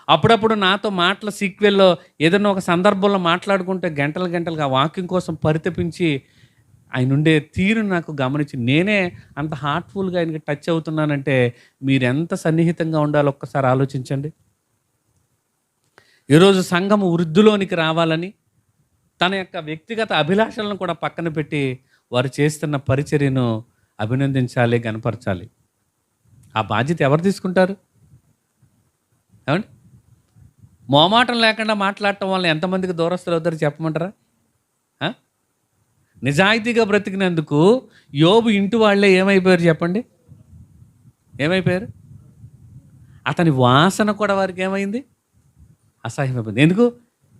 అప్పుడప్పుడు నాతో మాటల సీక్వెల్లో ఏదైనా ఒక సందర్భంలో మాట్లాడుకుంటే గంటలుగా ఆ వాక్యం కోసం పరితపించి ఆయన ఉండే తీరు నాకు గమనించి నేనే అంత హార్ట్ఫుల్గా ఆయనకి టచ్ అవుతున్నానంటే మీరు ఎంత సన్నిహితంగా ఉండాలో ఒక్కసారి ఆలోచించండి. ఈరోజు సంఘం వృద్ధిలోనికి రావాలని తన యొక్క వ్యక్తిగత అభిలాషలను కూడా పక్కన పెట్టి వారు చేస్తున్న పరిచర్యను అభినందించాలి, గనపరచాలి. ఆ బాధ్యత ఎవరు తీసుకుంటారు? ఏమండి? మోమాటం లేకుండా మాట్లాడటం వల్ల ఎంతమందికి దూరస్తులు అవుతారు చెప్పమంటారా? నిజాయితీగా బ్రతికినందుకు యోబు ఇంటి వాళ్ళే ఏమైపోయారు చెప్పండి? ఏమైపోయారు? అతని వాసన కూడా వారికి ఏమైంది? అసహ్యమైపోయింది. ఎందుకు?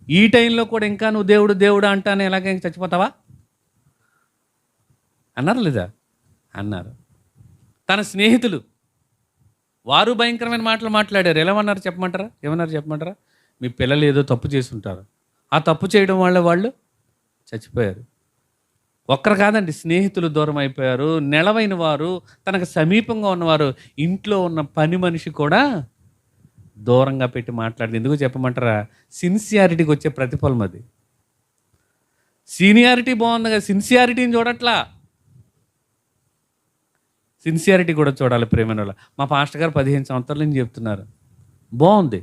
ఈ టైంలో కూడా ఇంకా నువ్వు దేవుడు దేవుడు అంటానే ఎలాగే చచ్చిపోతావా అన్నారు లేదా? అన్నారు. తన స్నేహితులు వారు భయంకరమైన మాటలు మాట్లాడారు. ఎలా అన్నారు చెప్పమంటారా? ఏమన్నారు చెప్పమంటారా? మీ పిల్లలు ఏదో తప్పు చేసి ఉంటారు, ఆ తప్పు చేయడం వల్ల వాళ్ళు చచ్చిపోయారు. ఒక్కరు కాదండి, స్నేహితులు దూరం అయిపోయారు. నెలవైన వారు, తనకు సమీపంగా ఉన్నవారు, ఇంట్లో ఉన్న పని మనిషి కూడా దూరంగా పెట్టి మాట్లాడింది. ఎందుకు చెప్పమంటారా? సిన్సియారిటీకి వచ్చే ప్రతిఫలం అది. సీనియారిటీ బాగుంది కదా, సిన్సియారిటీని చూడట్లా. సిన్సియారిటీ కూడా చూడాలి ప్రేమైన వాళ్ళ. మా పాస్టర్ గారు 15 సంవత్సరాల నుంచి చెప్తున్నారు. బాగుంది,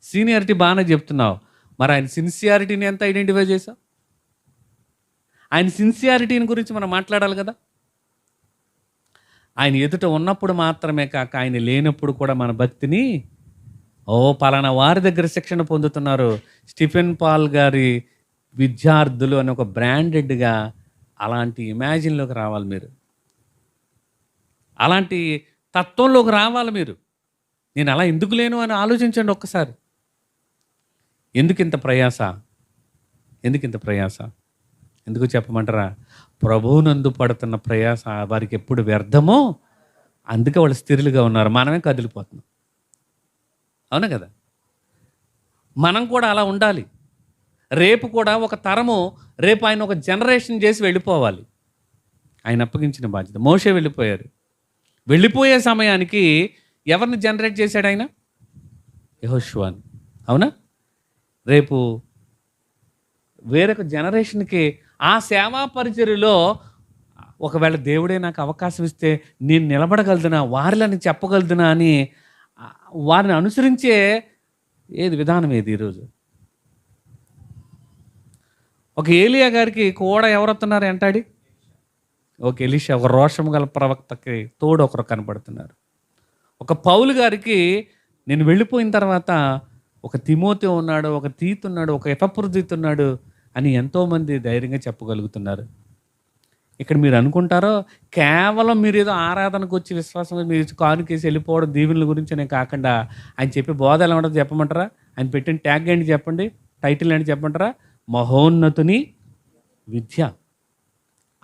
సీనియారిటీ బాగానే చెప్తున్నావు. మరి ఆయన సిన్సియారిటీని ఎంత ఐడెంటిఫై చేసావు? ఆయన సిన్సియారిటీని గురించి మనం మాట్లాడాలి కదా. ఆయన ఎదుట ఉన్నప్పుడు మాత్రమే కాక ఆయన లేనప్పుడు కూడా మన భక్తిని పలానా వారి దగ్గర శిక్షణ పొందుతున్నారు, స్టీఫెన్ పాల్ గారి విద్యార్థులు అని ఒక బ్రాండెడ్గా అలాంటి ఇమాజిన్లోకి రావాలి మీరు. అలాంటి తత్వంలోకి రావాలి మీరు. నేను అలా ఎందుకు లేను అని ఆలోచించండి ఒక్కసారి. ఎందుకింత ప్రయాస? ఎందుకు చెప్పమంటారా? ప్రభువునందు పడుతున్న ప్రయాస వారికి ఎప్పుడు వ్యర్థమో అందుకే వాళ్ళు స్థిరులుగా ఉన్నారు. మనమే కదిలిపోతున్నాం. అవునా కదా? మనం కూడా అలా ఉండాలి. రేపు కూడా ఒక తరము, రేపు ఆయన ఒక జనరేషన్ చేసి వెళ్ళిపోవాలి. ఆయన అప్పగించిన బాధ్యత. మోషే వెళ్ళిపోయారు. వెళ్ళిపోయే సమయానికి ఎవరిని జనరేట్ చేశాడు ఆయన? యెహోషువని. అవునా? రేపు వేరొక జనరేషన్కి ఆ సేవా పరిచర్యలో ఒకవేళ దేవుడే నాకు అవకాశం ఇస్తే నేను నిలబడగలుగుతున్నా, వారిలని చెప్పగలుగుతున్నా అని వారిని అనుసరించే విధానం ఏది ఈరోజు? ఒక ఏలియా గారికి కూడా ఎవరు వస్తున్నారు వెంటాడి? ఒక ఎలీషా, ఒక రోషం గల ప్రవక్తకి తోడు ఒకరు కనపడుతున్నారు. ఒక పౌలు గారికి నేను వెళ్ళిపోయిన తర్వాత ఒక తిమోతి ఉన్నాడు, ఒక తీతు ఉన్నాడు, ఒక ఎపఫ్రోదితు ఉన్నాడు అని ఎంతోమంది ధైర్యంగా చెప్పగలుగుతున్నారు. ఇక్కడ మీరు అనుకుంటారో కేవలం మీరు ఏదో ఆరాధనకు వచ్చి విశ్వాసం మీరు కానుకేసి వెళ్ళిపోవడం దీవెనల గురించి నేను కాకుండా ఆయన చెప్పే బోధ ఎలా ఉండదు చెప్పమంటారా? ఆయన పెట్టిన ట్యాగ్ ఏంటి చెప్పండి, టైటిల్ ఏంటి చెప్పమంటారా? మహోన్నతుని విద్య.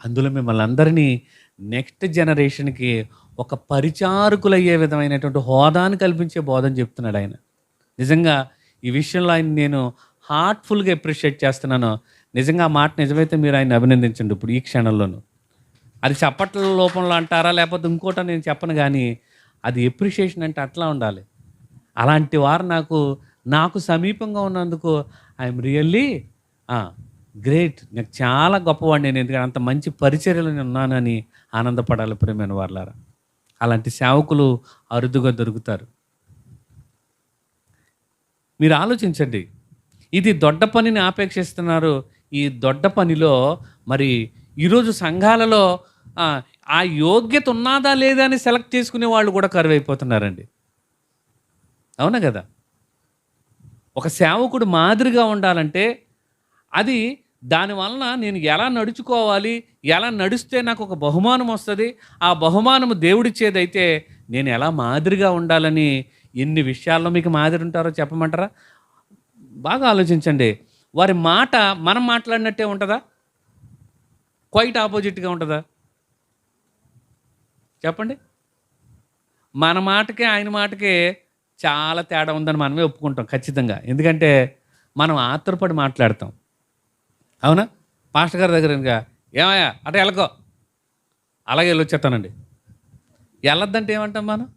అందులో మిమ్మల్ని అందరినీ నెక్స్ట్ జనరేషన్కి ఒక పరిచారకులయ్యే విధమైనటువంటి హోదాను కల్పించే బోధన చెప్తున్నాడు ఆయన. నిజంగా ఈ విషయంలో ఆయన నేను హార్ట్ఫుల్గా అప్రిషియేట్ చేస్తున్నాను. నిజంగా ఆ మాట నిజమైతే మీరు ఆయన అభినందించండి ఇప్పుడు ఈ క్షణంలోనూ. అది చప్పట్ల లోపంలో అంటారా లేకపోతే ఇంకోట నేను చెప్పను, కానీ అది ఎప్రిషియేషన్ అంటే అట్లా ఉండాలి. అలాంటి వారు నాకు సమీపంగా ఉన్నందుకు ఐఎమ్ రియల్లీ గ్రేట్. నాకు చాలా గొప్పవాడిని నేను, ఎందుకంటే అంత మంచి పరిచర్యలో నేను ఉన్నానని ఆనందపడాలి ప్రియమైన వారలారా. అలాంటి సేవకులు అరుదుగా దొరుకుతారు. మీరు ఆలోచించండి, ఇది దొడ్డ పనిని ఆపేక్షిస్తున్నారు. ఈ దొడ్డ పనిలో మరి ఈరోజు సంఘాలలో ఆ యోగ్యత ఉన్నదా లేదా అని సెలెక్ట్ చేసుకునే వాళ్ళు కూడా కరువైపోతున్నారండి. అవునా కదా? ఒక సేవకుడు మాదిరిగా ఉండాలంటే అది దానివలన నేను ఎలా నడుచుకోవాలి, ఎలా నడిస్తే నాకు ఒక బహుమానం వస్తుంది, ఆ బహుమానము దేవుడిచ్చేదైతే నేను ఎలా మాదిరిగా ఉండాలని ఎన్ని విషయాల్లో మీకు మాదిరి ఉంటారో చెప్పమంటారా? బాగా ఆలోచించండి. వారి మాట మనం మాట్లాడినట్టే ఉంటుందా? క్వైట్ ఆపోజిట్గా ఉంటుందా? చెప్పండి. మన మాటకే ఆయన మాటకే చాలా తేడా ఉందని మనమే ఒప్పుకుంటాం ఖచ్చితంగా. ఎందుకంటే మనం ఆత్రపడి మాట్లాడతాం. అవునా? పాస్టర్ గారి దగ్గర ఇంకా ఏమయ్యా అటే వెళ్ళకో, అలాగే వెళ్ళొచ్చేస్తానండి. వెళ్ళొద్దంటే ఏమంటాం మనం?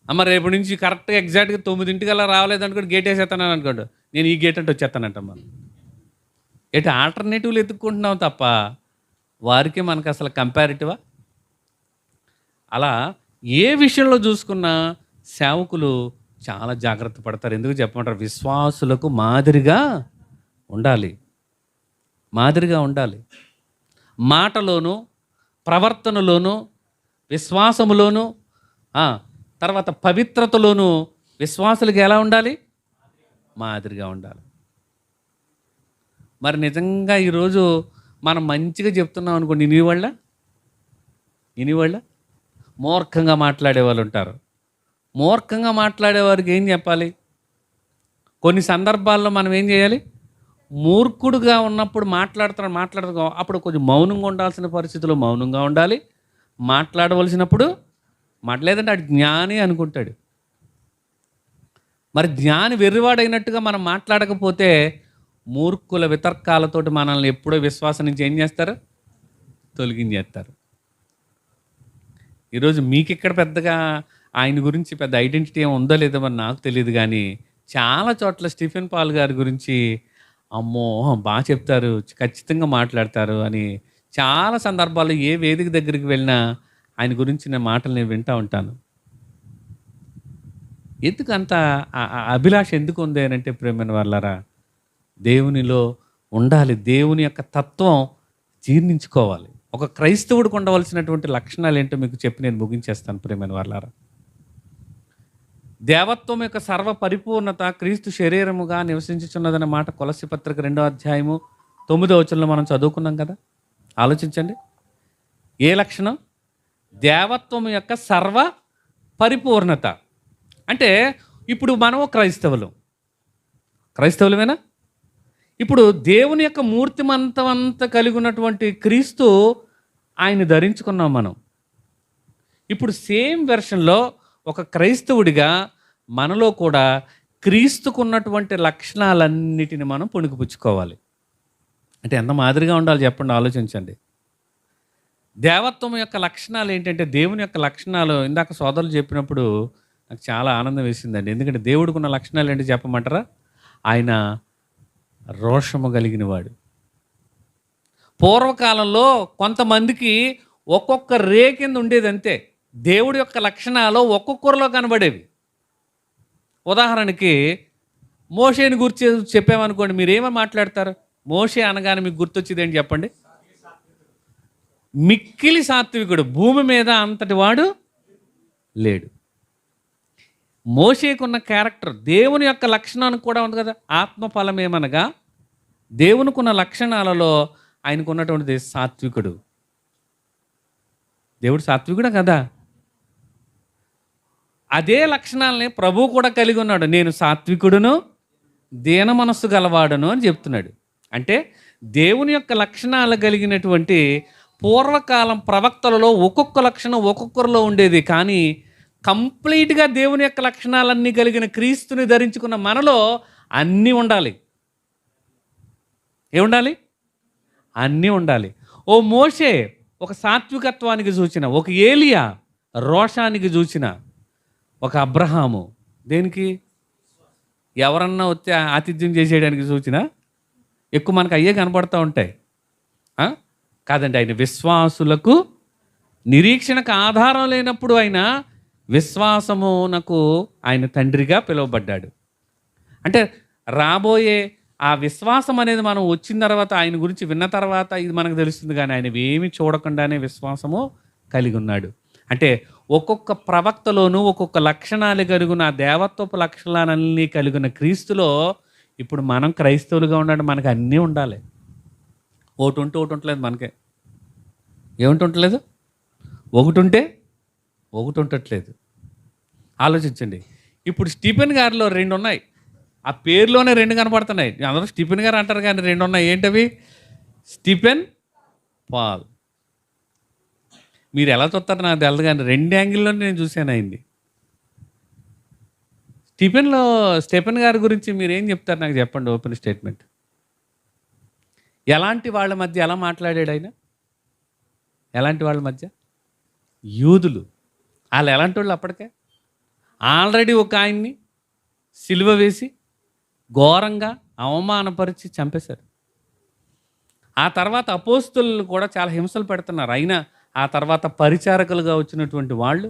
అమ్మ రేపు నుంచి కరెక్ట్గా ఎగ్జాక్ట్గా 9 రావలేదనుకోండి, గేట్ వేసేస్తాను అనుకోండి, నేను ఈ గేట్ అంటే వచ్చేస్తానంటాం మనం. ఆల్టర్నేటివ్లు ఎత్తుక్కుంటున్నాం తప్ప వారికి మనకు అసలు కంపారిటివా? అలా ఏ విషయంలో చూసుకున్నా సేవకులు చాలా జాగ్రత్త పడతారు. ఎందుకు చెప్పమంటారు? విశ్వాసులకు మాదిరిగా ఉండాలి. మాదిరిగా ఉండాలి. మాటలోను, ప్రవర్తనలోను, విశ్వాసములోను, తర్వాత పవిత్రతలోను విశ్వాసులకు ఎలా ఉండాలి? మాదిరిగా ఉండాలి. మరి నిజంగా ఈరోజు మనం మంచిగా చెప్తున్నాం అనుకోండి, ఇనివాళ్ళ మూర్ఖంగా మాట్లాడే వాళ్ళు ఉంటారు. మూర్ఖంగా మాట్లాడేవారికి ఏం చెప్పాలి? కొన్ని సందర్భాల్లో మనం ఏం చేయాలి? మూర్ఖుడుగా ఉన్నప్పుడు మాట్లాడుతూ అప్పుడు కొంచెం మౌనంగా ఉండాల్సిన పరిస్థితుల్లో మౌనంగా ఉండాలి. మాట్లాడవలసినప్పుడు లేదంటే అటు జ్ఞాని అనుకుంటాడు. మరి జ్ఞాని వెర్రివాడైనట్టుగా మనం మాట్లాడకపోతే మూర్ఖుల వితర్కాలతోటి మనల్ని ఎప్పుడో విశ్వాసం నుంచి ఏం చేస్తారు? తొలగించేస్తారు. ఈరోజు మీకు ఇక్కడ పెద్దగా ఆయన గురించి పెద్ద ఐడెంటిటీ ఏమి ఉందో లేదో మరి నాకు తెలియదు, కానీ చాలా చోట్ల స్టీఫెన్ పాల్ గారి గురించి అమ్మో బాగా చెప్తారు, ఖచ్చితంగా మాట్లాడతారు అని చాలా సందర్భాల్లో ఏ వేదిక దగ్గరికి వెళ్ళినా ఆయన గురించి నేను మాటలు నేను వింటూ ఉంటాను. ఎందుకు అంత అభిలాష ఎందుకు ఉంది అని అంటే ప్రియమైన వాళ్ళారా, దేవునిలో ఉండాలి. దేవుని యొక్క తత్వం జీర్ణించుకోవాలి. ఒక క్రైస్తవుడికి ఉండవలసినటువంటి లక్షణాలు ఏంటో మీకు చెప్పి నేను ముగించేస్తాను ప్రియమైన వాళ్ళారా. దేవత్వం యొక్క సర్వ పరిపూర్ణత క్రీస్తు శరీరముగా నివసించుచున్నదన్న మాట కొలస్సీ పత్రిక 2వ అధ్యాయము 9వ వచనంలో మనం చదువుకున్నాం కదా. ఆలోచించండి, ఏ లక్షణం? దేవత్వం యొక్క సర్వ పరిపూర్ణత. అంటే ఇప్పుడు మనం క్రైస్తవులమేనా? ఇప్పుడు దేవుని యొక్క మూర్తిమంతమంతా కలిగి ఉన్నటువంటి క్రీస్తు ఆయన ధరించుకున్నాం మనం. ఇప్పుడు సేమ్ వెర్షన్లో ఒక క్రైస్తవుడిగా మనలో కూడా క్రీస్తుకున్నటువంటి లక్షణాలన్నిటిని మనం పుణికిపుచ్చుకోవాలి. అంటే ఎంత మాదిరిగా ఉండాలి చెప్పండి, ఆలోచించండి. దేవత్వం యొక్క లక్షణాలు ఏంటంటే, దేవుని యొక్క లక్షణాలు ఇందాక సోదరులు చెప్పినప్పుడు నాకు చాలా ఆనందం వేసిందండి. ఎందుకంటే దేవుడికి ఉన్న లక్షణాలు ఏంటి చెప్పమంటారా? ఆయన రోషము కలిగిన వాడు. పూర్వకాలంలో కొంతమందికి ఒక్కొక్క రే కింద ఉండేది అంతే. దేవుడి యొక్క లక్షణాలు ఒక్కొక్కరిలో కనబడేవి. ఉదాహరణకి మోషేని గురించి చెప్పామనుకోండి, మీరు ఏమని మాట్లాడతారు? మోషే అనగానే మీకు గుర్తొచ్చేది ఏంటి చెప్పండి? మిక్కిలి సాత్వికుడు, భూమి మీద అంతటి వాడు లేడు. మోషేకున్న క్యారెక్టర్ దేవుని యొక్క లక్షణానికి కూడా ఉంది కదా. ఆత్మఫలం ఏమనగా దేవునికున్న లక్షణాలలో ఆయనకున్నటువంటిది సాత్వికుడు. దేవుడు సాత్వికుడే కదా. అదే లక్షణాలని ప్రభువు కూడా కలిగి ఉన్నాడు. నేను సాత్వికుడును, దీన మనస్సు గలవాడును అని చెప్తున్నాడు. అంటే దేవుని యొక్క లక్షణాలు కలిగినటువంటి పూర్వకాలం ప్రవక్తలలో ఒక్కొక్క లక్షణం ఒక్కొక్కరిలో ఉండేది. కానీ కంప్లీట్గా దేవుని యొక్క లక్షణాలన్నీ కలిగిన క్రీస్తుని ధరించుకున్న మనలో అన్నీ ఉండాలి. ఏముండాలి? అన్నీ ఉండాలి. ఓ మోషే ఒక సాత్వికత్వానికి సూచన, ఒక ఏలియా రోషానికి సూచన, ఒక అబ్రహాము దేనికి? ఎవరన్నా వచ్చి ఆతిథ్యం చేసేయడానికి సూచన. ఎక్కువ మనకు అయ్యే కనపడుతూ ఉంటాయి. కాదండి, ఆయన విశ్వాసులకు నిరీక్షణకు ఆధారం లేనప్పుడు ఆయన విశ్వాసమునకు ఆయన తండ్రిగా పిలువబడ్డాడు. అంటే రాబోయే ఆ విశ్వాసం అనేది మనం వచ్చిన తర్వాత, ఆయన గురించి విన్న తర్వాత ఇది మనకు తెలుస్తుంది. కానీ ఆయన ఏమి చూడకుండానే విశ్వాసము కలిగి ఉన్నాడు. అంటే ఒక్కొక్క ప్రవక్తలోనూ ఒక్కొక్క లక్షణాలు కలిగిన ఆ దేవత్వపు లక్షణాలన్నీ కలిగిన క్రీస్తులో ఇప్పుడు మనం క్రైస్తవులుగా ఉండాలి. మనకు అన్నీ ఉండాలి. ఒకటి ఉంటే ఒకటి ఉండలేదు. మనకే ఏమిటి ఉండలేదు? ఒకటి ఉంటే ఒకటి ఉండట్లేదు. ఆలోచించండి. ఇప్పుడు స్టీఫెన్ గారిలో 2 ఉన్నాయి. ఆ పేరులోనే 2 కనపడుతున్నాయి. అందరూ స్టీఫెన్ గారు అంటారు కానీ 2 ఉన్నాయి. ఏంటవి? Stephen, Paul. మీరు ఎలా చూస్తారు నాకు తెలదు కానీ 2 యాంగిల్లోనే నేను చూశాను అయింది. స్టీఫెన్ గారి గురించి మీరు ఏం చెప్తారు నాకు చెప్పండి. Open statement. ఎలాంటి వాళ్ళ మధ్య ఎలా మాట్లాడాడు ఆయన? ఎలాంటి వాళ్ళ మధ్య? యూదులు. వాళ్ళు ఎలాంటి వాళ్ళు? అప్పటికే ఆల్రెడీ ఒక ఆయన్ని సిలువ వేసి ఘోరంగా అవమానపరిచి చంపేశారు. ఆ తర్వాత అపోస్తులు కూడా చాలా హింసలు పెడుతున్నారు. అయినా ఆ తర్వాత పరిచారకులుగా వచ్చినటువంటి వాళ్ళు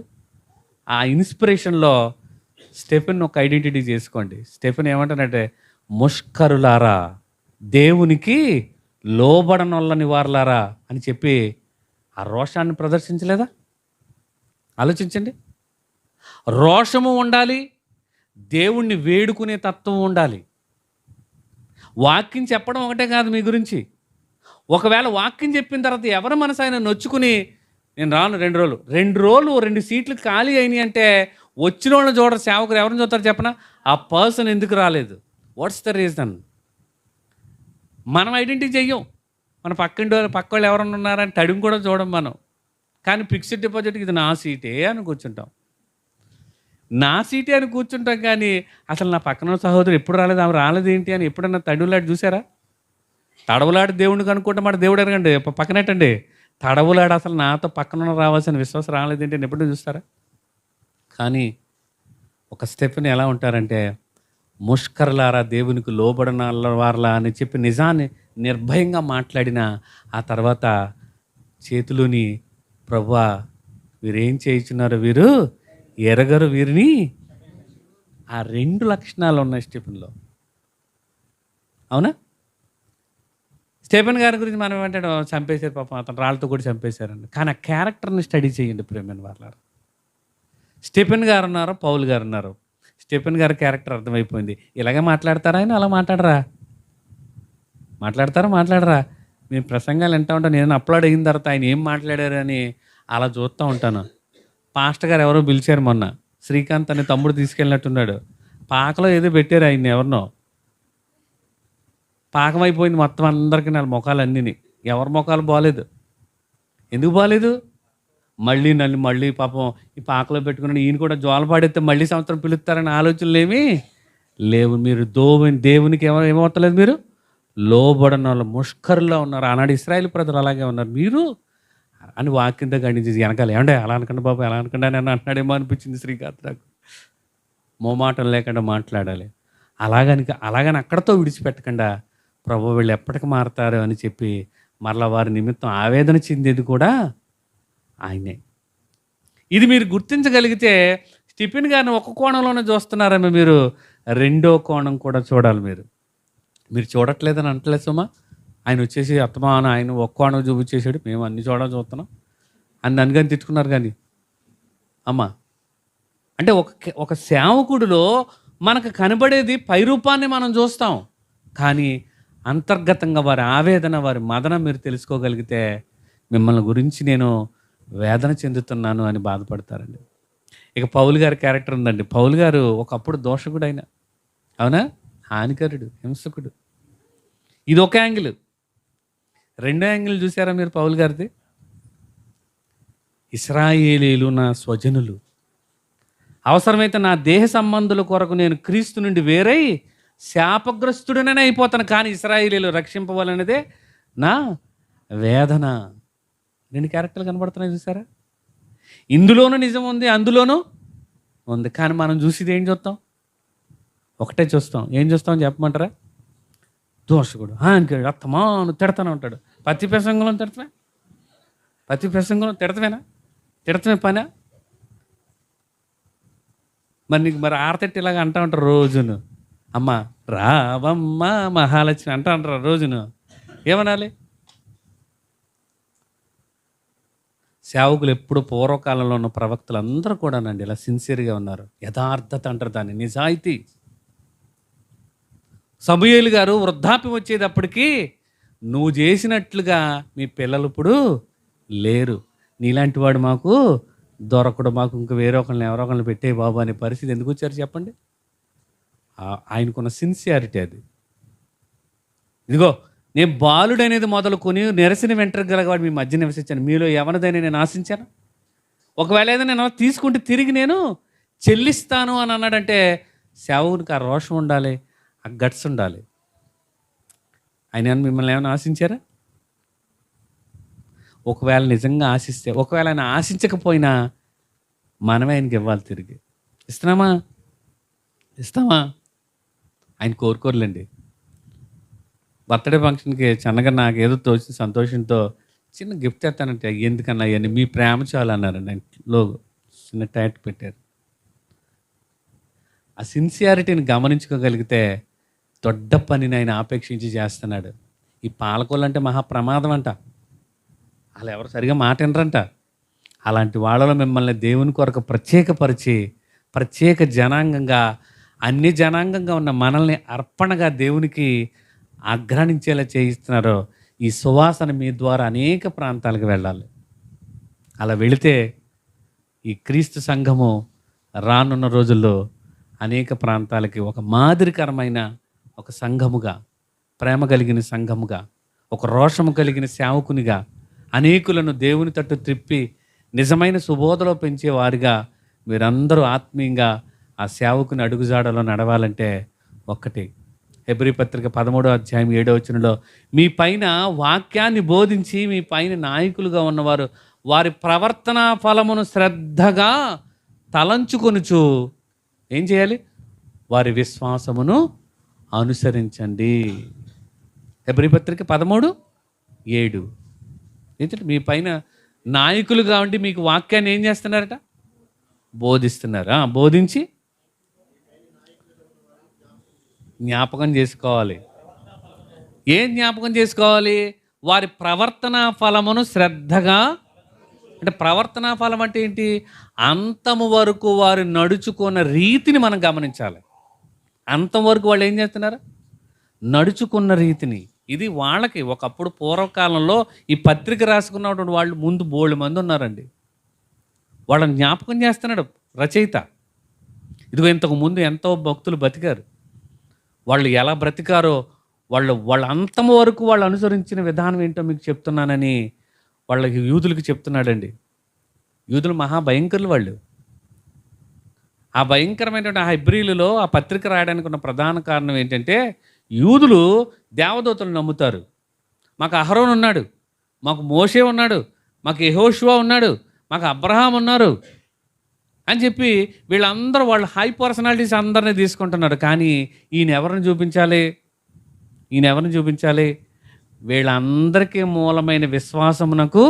ఆ ఇన్స్పిరేషన్లో స్టెఫెన్ ఒక ఐడెంటిటీ చేసుకోండి. స్టెఫెన్ ఏమంటానంటే, ముష్కరులారా, దేవునికి లోబడనొల్లని వారులారా అని చెప్పి ఆ రోషాన్ని ప్రదర్శించలేదా? ఆలోచించండి. రోషము ఉండాలి, దేవుణ్ణి వేడుకునే తత్వం ఉండాలి. వాక్యం చెప్పడం ఒకటే కాదు మీ గురించి. ఒకవేళ వాక్యం చెప్పిన తర్వాత ఎవరి మనసు ఆయన నొచ్చుకుని నేను రాను 2 రోజులు 2 సీట్లు ఖాళీ అయినాయి అంటే వచ్చిన వాళ్ళని చూడరు. సేవకులు ఎవరిని చూస్తారు చెప్పనా? ఆ పర్సన్ ఎందుకు రాలేదు, వాట్స్ ద రీజన్? మనం ఐడెంటిటీ చెయ్యం. మన పక్క వాళ్ళు ఎవరన్నా ఉన్నారని తడిం కూడా చూడం మనం. కానీ ఫిక్స్డ్ డిపాజిట్కి ఇది నా సీటే అని కూర్చుంటాం. నా సీటే అని కూర్చుంటాం. కానీ అసలు నా పక్కన సహోదరు ఎప్పుడు రాలేదు, ఆమె రాలేదు ఏంటి అని ఎప్పుడన్నా తడువులాడి చూసారా? తడవులాడి దేవుడికి అనుకుంటే మాట దేవుడు ఎరగండి పక్కనట్టండి. తడవులాడు అసలు నాతో పక్కన రావాల్సిన విశ్వాసం రాలేదేంటి అని ఎప్పుడు చూస్తారా? కానీ ఒక స్టెప్ని ఎలా ఉంటారంటే, ముష్కరులారా, దేవునికి లోబడిన వారలా అని చెప్పి నిజాన్ని నిర్భయంగా మాట్లాడిన ఆ తర్వాత చేతులుని, ప్రభువా వీరేం చేయించున్నారో వీరు ఎరగరు వీరిని. ఆ 2 లక్షణాలు ఉన్నాయి స్టెఫెన్లో. అవునా? స్టెఫెన్ గారి గురించి మనం ఏమంటాడు, చంపేశారు పాపం, అతను రాళ్ళతో కూడా చంపేశారండి. కానీ ఆ క్యారెక్టర్ని స్టడీ చేయండి ప్రేమైన వాళ్ళారు. స్టెఫెన్ గారు ఉన్నారు, పౌల్ గారు ఉన్నారు. స్టెఫెన్ గారి క్యారెక్టర్ అర్థమైపోయింది. ఇలాగే మాట్లాడతారా ఆయన? అలా మాట్లాడరా? నేను ప్రసంగాలు వింటూ ఉంటాను. నేను అప్లోడ్ అయిన తర్వాత ఆయన ఏం మాట్లాడారు అని అలా చూస్తూ ఉంటాను. పాస్టర్ గారు ఎవరో పిలిచారు మొన్న, శ్రీకాంత్ అనే తమ్ముడు తీసుకెళ్ళినట్టున్నాడు. పాకలో ఏదో పెట్టారు ఆయన్ని, ఎవరినో. పాకమైపోయింది మొత్తం అందరికీ, నా ముఖాలు అన్నీ. ఎవరి ముఖాలు బాగలేదు. ఎందుకు బాగలేదు? మళ్ళీ పాపం ఈ పాకలో పెట్టుకుని ఈయన కూడా జోల పాడైతే మళ్ళీ సంవత్సరం పిలుస్తారని ఆలోచనలు ఏమీ లేవు. మీరు దేవునికి ఏమవుతలేదు, మీరు లోబడిన వాళ్ళు ముష్కరులో ఉన్నారు. ఆనాడు ఇశ్రాయేలు ప్రజలు అలాగే ఉన్నారు. మీరు అని వాక్యంతో గణించి వెనకాల ఏమంటే అలా అనకండి బాబు, ఎలా అనకుండా అని అంటున్నాడేమో అనిపించింది శ్రీకాంత్ నాకు. మోమాటం లేకుండా మాట్లాడాలి. అలాగని అక్కడతో విడిచిపెట్టకుండా ప్రభు వీళ్ళు ఎప్పటికి మారతారు అని చెప్పి మరలా వారి నిమిత్తం ఆవేదన చెందేది కూడా ఆయనే. ఇది మీరు గుర్తించగలిగితే స్టిఫెన్ గారిని ఒక కోణంలోనే చూస్తున్నారేమో, మీరు రెండో కోణం కూడా చూడాలి. మీరు చూడట్లేదని అంటలేదు సుమా. ఆయన వచ్చేసి అత్తమాన ఆయన ఒక్క కోణం చూపించేసాడు, మేము అన్ని చూస్తున్నాం అని అందుకని తిట్టుకున్నారు. కానీ అమ్మ అంటే ఒక సేవకుడిలో మనకు కనబడేది పై రూపాన్ని మనం చూస్తాం, కానీ అంతర్గతంగా వారి ఆవేదన, వారి మదన మీరు తెలుసుకోగలిగితే మిమ్మల్ని గురించి నేను వేదన చెందుతున్నాను అని బాధపడతారండి. ఇక పౌలు గారి క్యారెక్టర్ ఉందండి. పౌలు గారు ఒకప్పుడు దోషకుడు అయిన, అవునా, హానికరుడు, హింసకుడు. ఇది ఒక యాంగిల్. రెండో యాంగిల్ చూసారా మీరు పౌలు గారిది? ఇశ్రాయేలీలు నా స్వజనులు, అవసరమైతే నా దేహ సంబంధుల కొరకు నేను క్రీస్తు నుండి వేరై శాపగ్రస్తుడనే అయిపోతాను, కానీ ఇశ్రాయేలీలు రక్షింపవాలనేదే నా వేదన. రెండు క్యారెక్టర్లు కనబడుతున్నాయి చూసారా? ఇందులోనూ నిజం ఉంది, అందులోనూ ఉంది. కానీ మనం చూసేది ఏం చూస్తాం? ఒకటే చూస్తాం. ఏం చూస్తాం చెప్పమంటారా? దోషకుడు, అంటాడు, అత్తమాను తిడతానే ఉంటాడు. ప్రతి ప్రసంగంలో తిడతామే, ప్రతి ప్రసంగంలో తిడతమే పనా? మరి నీకు మరి ఆరతెట్టి ఇలాగ అంటూ ఉంటారు రోజును. అమ్మ రావమ్మ మహాలక్ష్మి అంటూ అంటారు రోజును. ఏమనాలి? సేవకులు ఎప్పుడు పూర్వకాలంలో ఉన్న ప్రవక్తలు అందరూ కూడానండి ఇలా సిన్సియర్గా ఉన్నారు. యథార్థత అంటారు దాన్ని, నిజాయితీ. సమూయేలు గారు వృద్ధాప్యం వచ్చేటప్పటికి నువ్వు చేసినట్లుగా మీ పిల్లలు ఇప్పుడు లేరు, నీలాంటి వాడు మాకు దొరకడు, మాకు ఇంకా వేరే ఒకళ్ళని ఎవరో ఒకళ్ళని పెట్టే బాబు అనే పరిస్థితి ఎందుకు వచ్చారు చెప్పండి? ఆయనకున్న సిన్సియారిటీ అది. ఇదిగో నేను బాలుడు అనేది మొదలుకొని నిరసిన వెంట్రుకగలవాడు మీ మధ్య నివసించాను, మీలో ఎవరిదైనా నేను ఆశించాను? ఒకవేళ ఏదైనా నేను తీసుకుంటే తిరిగి నేను చెల్లిస్తాను అని అన్నాడంటే సేవకునికి ఆ రోషం ఉండాలి, ఆ గట్స్ ఉండాలి. ఆయన మిమ్మల్ని ఏమైనా ఆశించారా? ఒకవేళ నిజంగా ఆశిస్తే, ఒకవేళ ఆయన ఆశించకపోయినా మనమే ఆయనకి ఇవ్వాలి. తిరిగి ఇస్తామా? ఆయన కోరుకోరులేండి. బర్త్డే ఫంక్షన్కి చిన్నగా నాకు ఏదో తోచి సంతోషంతో చిన్న గిఫ్ట్ ఎత్తానంటే, ఎందుకన్నా అవన్నీ మీ ప్రేమ చాలు అన్నారండి. ఆయనలో చిన్న టైట్ పెట్టారు. ఆ సిన్సియారిటీని గమనించుకోగలిగితే దొడ్డ పనిని ఆయన ఆపేక్షించి చేస్తున్నాడు. ఈ పాలకోళ్ళు అంటే మహా ప్రమాదం అంట, వాళ్ళు ఎవరు సరిగా మాట వినరంట. అలాంటి వాళ్ళలో మిమ్మల్ని దేవుని కొరకు ప్రత్యేకపరిచి ప్రత్యేక జనాంగంగా, అన్ని జనాంగంగా ఉన్న మనల్ని అర్పణగా దేవునికి ఆగ్రహించేలా చేయిస్తున్నారో, ఈ సువాసన మీ ద్వారా అనేక ప్రాంతాలకు వెళ్ళాలి. అలా వెళితే ఈ క్రీస్తు సంఘము రానున్న రోజుల్లో అనేక ప్రాంతాలకి ఒక మాదిరికరమైన ఒక సంఘముగా, ప్రేమ కలిగిన సంఘముగా, ఒక రోషము కలిగిన సేవకునిగా, అనేకులను దేవుని తట్టు త్రిప్పి నిజమైన సుబోధలో పెంచే వారిగా మీరందరూ ఆత్మీయంగా ఆ సేవకుని అడుగుజాడలో నడవాలంటే ఒక్కటి, హెబ్రీ పత్రిక 13వ అధ్యాయం 7వ వచనంలో మీ పైన వాక్యాన్ని బోధించి మీ పైన నాయకులుగా ఉన్నవారు వారి ప్రవర్తన ఫలమును శ్రద్ధగా తలంచుకొనుచు ఏం చేయాలి? వారి విశ్వాసమును అనుసరించండి. హెబ్రీ పత్రిక 13:7. ఏంటంటే మీ పైన నాయకులుగా ఉండి మీకు వాక్యాన్ని ఏం చేస్తున్నారట? బోధిస్తున్నారు. బోధించి జ్ఞాపకం చేసుకోవాలి. ఏం జ్ఞాపకం చేసుకోవాలి? వారి ప్రవర్తన ఫలమును శ్రద్ధగా. అంటే ప్రవర్తన ఫలం అంటే ఏంటి? అంతము వరకు వారు నడుచుకున్న రీతిని మనం గమనించాలి. అంతం వరకు వాళ్ళు ఏం చేస్తున్నారు? నడుచుకున్న రీతిని. ఇది వాళ్ళకి ఒకప్పుడు పూర్వకాలంలో ఈ పత్రిక రాసుకున్నటువంటి వాళ్ళు ముందు బోల్డ్ మంది ఉన్నారండి. వాళ్ళని జ్ఞాపకం చేస్తున్నాడు రచయిత. ఇదిగో ఇంతకు ముందు ఎంతో భక్తులు బతికారు, వాళ్ళు ఎలా బ్రతికారో వాళ్ళ అంతం వరకు వాళ్ళు అనుసరించిన విధానం ఏంటో మీకు చెప్తున్నానని వాళ్ళకి యూదులకు చెప్తున్నాడండి. యూదులు మహాభయంకరులు వాళ్ళు. ఆ భయంకరమైనటువంటి ఆ హెబ్రీలలో ఆ పత్రిక రాయడానికి ఉన్న ప్రధాన కారణం ఏంటంటే, యూదులు దేవదూతలు నమ్ముతారు. మాకు అహరోన్ ఉన్నాడు, మాకు మోషే ఉన్నాడు, మాకు యెహోషువ ఉన్నాడు, మాకు అబ్రహాం ఉన్నారు అని చెప్పి వీళ్ళందరూ వాళ్ళ హై పర్సనాలిటీస్ అందరినీ తీసుకుంటున్నారు. కానీ ఈయన ఎవరిని చూపించాలి? వీళ్ళందరికీ మూలమైన విశ్వాసమునకు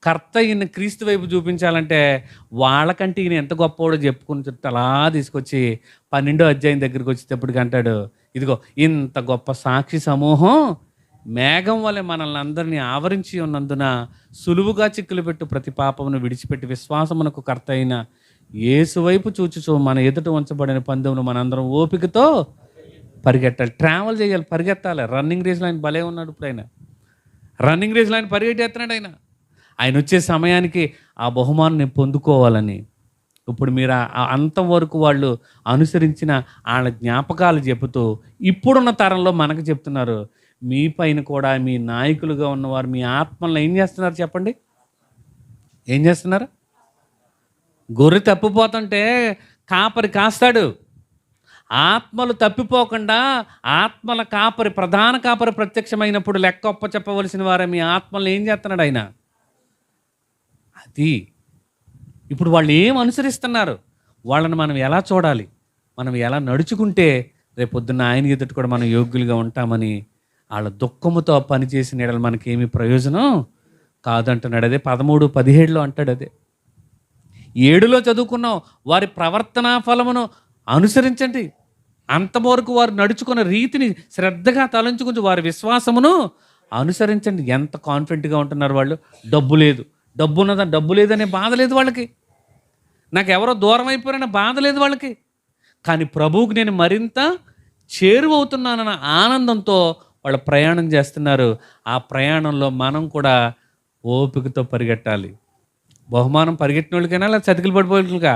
కర్త ఈయన క్రీస్తు వైపు చూపించాలంటే వాళ్ళకంటే ఈయన ఎంత గొప్పవాడో చెప్పుకుని చుట్టూ అలా తీసుకొచ్చి 12వ అధ్యాయం దగ్గరికి వచ్చేటప్పటికి అంటాడు, ఇదిగో ఇంత గొప్ప సాక్షి సమూహం మేఘం వలె మనల్ని అందరినీ ఆవరించి ఉన్నందున సులువుగా చిక్కులు పెట్టు ప్రతి పాపమును విడిచిపెట్టి విశ్వాసమునకు కర్త అయిన యేసు వైపు చూచుచు మన ఎదుట ఉంచబడిన పందెమును మనందరం ఓపికతో పరిగెట్టాలి, ట్రావెల్ చేయాలి, పరిగెత్తాలి. రన్నింగ్ రేస్లో ఆయన భలే ఉన్నాడు. ఇప్పుడు ఆయన రన్నింగ్ రేస్లో ఆయన పరిగెట్టేస్తున్నాడు. ఆయన వచ్చే సమయానికి ఆ బహుమానాన్ని పొందుకోవాలని. ఇప్పుడు మీరు అంతవరకు వాళ్ళు అనుసరించిన వాళ్ళ జ్ఞాపకాలు చెబుతూ ఇప్పుడున్న తరంలో మనకు చెప్తున్నారు, మీ పైన కూడా మీ నాయకులుగా ఉన్నవారు మీ ఆత్మలను ఏం చేస్తున్నారు చెప్పండి? ఏం చేస్తున్నారు? గొర్రె తప్పిపోతుంటే కాపరి కాస్తాడు. ఆత్మలు తప్పిపోకుండా ఆత్మల కాపరి, ప్రధాన కాపరి ప్రత్యక్షమైనప్పుడు లెక్క ఒప్ప చెప్పవలసిన వారే మీ ఆత్మలను ఏం చేస్తున్నాడు ఆయన? అది ఇప్పుడు వాళ్ళు ఏం అనుసరిస్తున్నారు, వాళ్ళని మనం ఎలా చూడాలి, మనం ఎలా నడుచుకుంటే రేపొద్దున్న ఆయన ఎదుటి కూడా మనం యోగ్యులుగా ఉంటామని వాళ్ళ దుఃఖముతో పనిచేసిన ఎడల మనకేమీ ప్రయోజనం కాదంటున్నాడు. అదే 13:17 అంటాడు. అదే 7లో చదువుకున్నాం, వారి ప్రవర్తనా ఫలమును అనుసరించండి, అంతవరకు వారు నడుచుకున్న రీతిని శ్రద్ధగా తలంచుకుంటూ వారి విశ్వాసమును అనుసరించండి. ఎంత కాన్ఫిడెంట్గా ఉంటున్నారు వాళ్ళు. డబ్బు లేదు, డబ్బు ఉన్నదా, డబ్బు లేదనే బాధ లేదు వాళ్ళకి. నాకు ఎవరో దూరం అయిపోయిన బాధ లేదు వాళ్ళకి. కానీ ప్రభువుకి నేను మరింత చేరువవుతున్నానన్న ఆనందంతో వాళ్ళు ప్రయాణం చేస్తున్నారు. ఆ ప్రయాణంలో మనం కూడా ఓపికతో పరిగెట్టాలి. బహుమానం పరిగెట్టిన వాళ్ళకైనా లేదా చతికిలు పడిపోయేట్లుగా?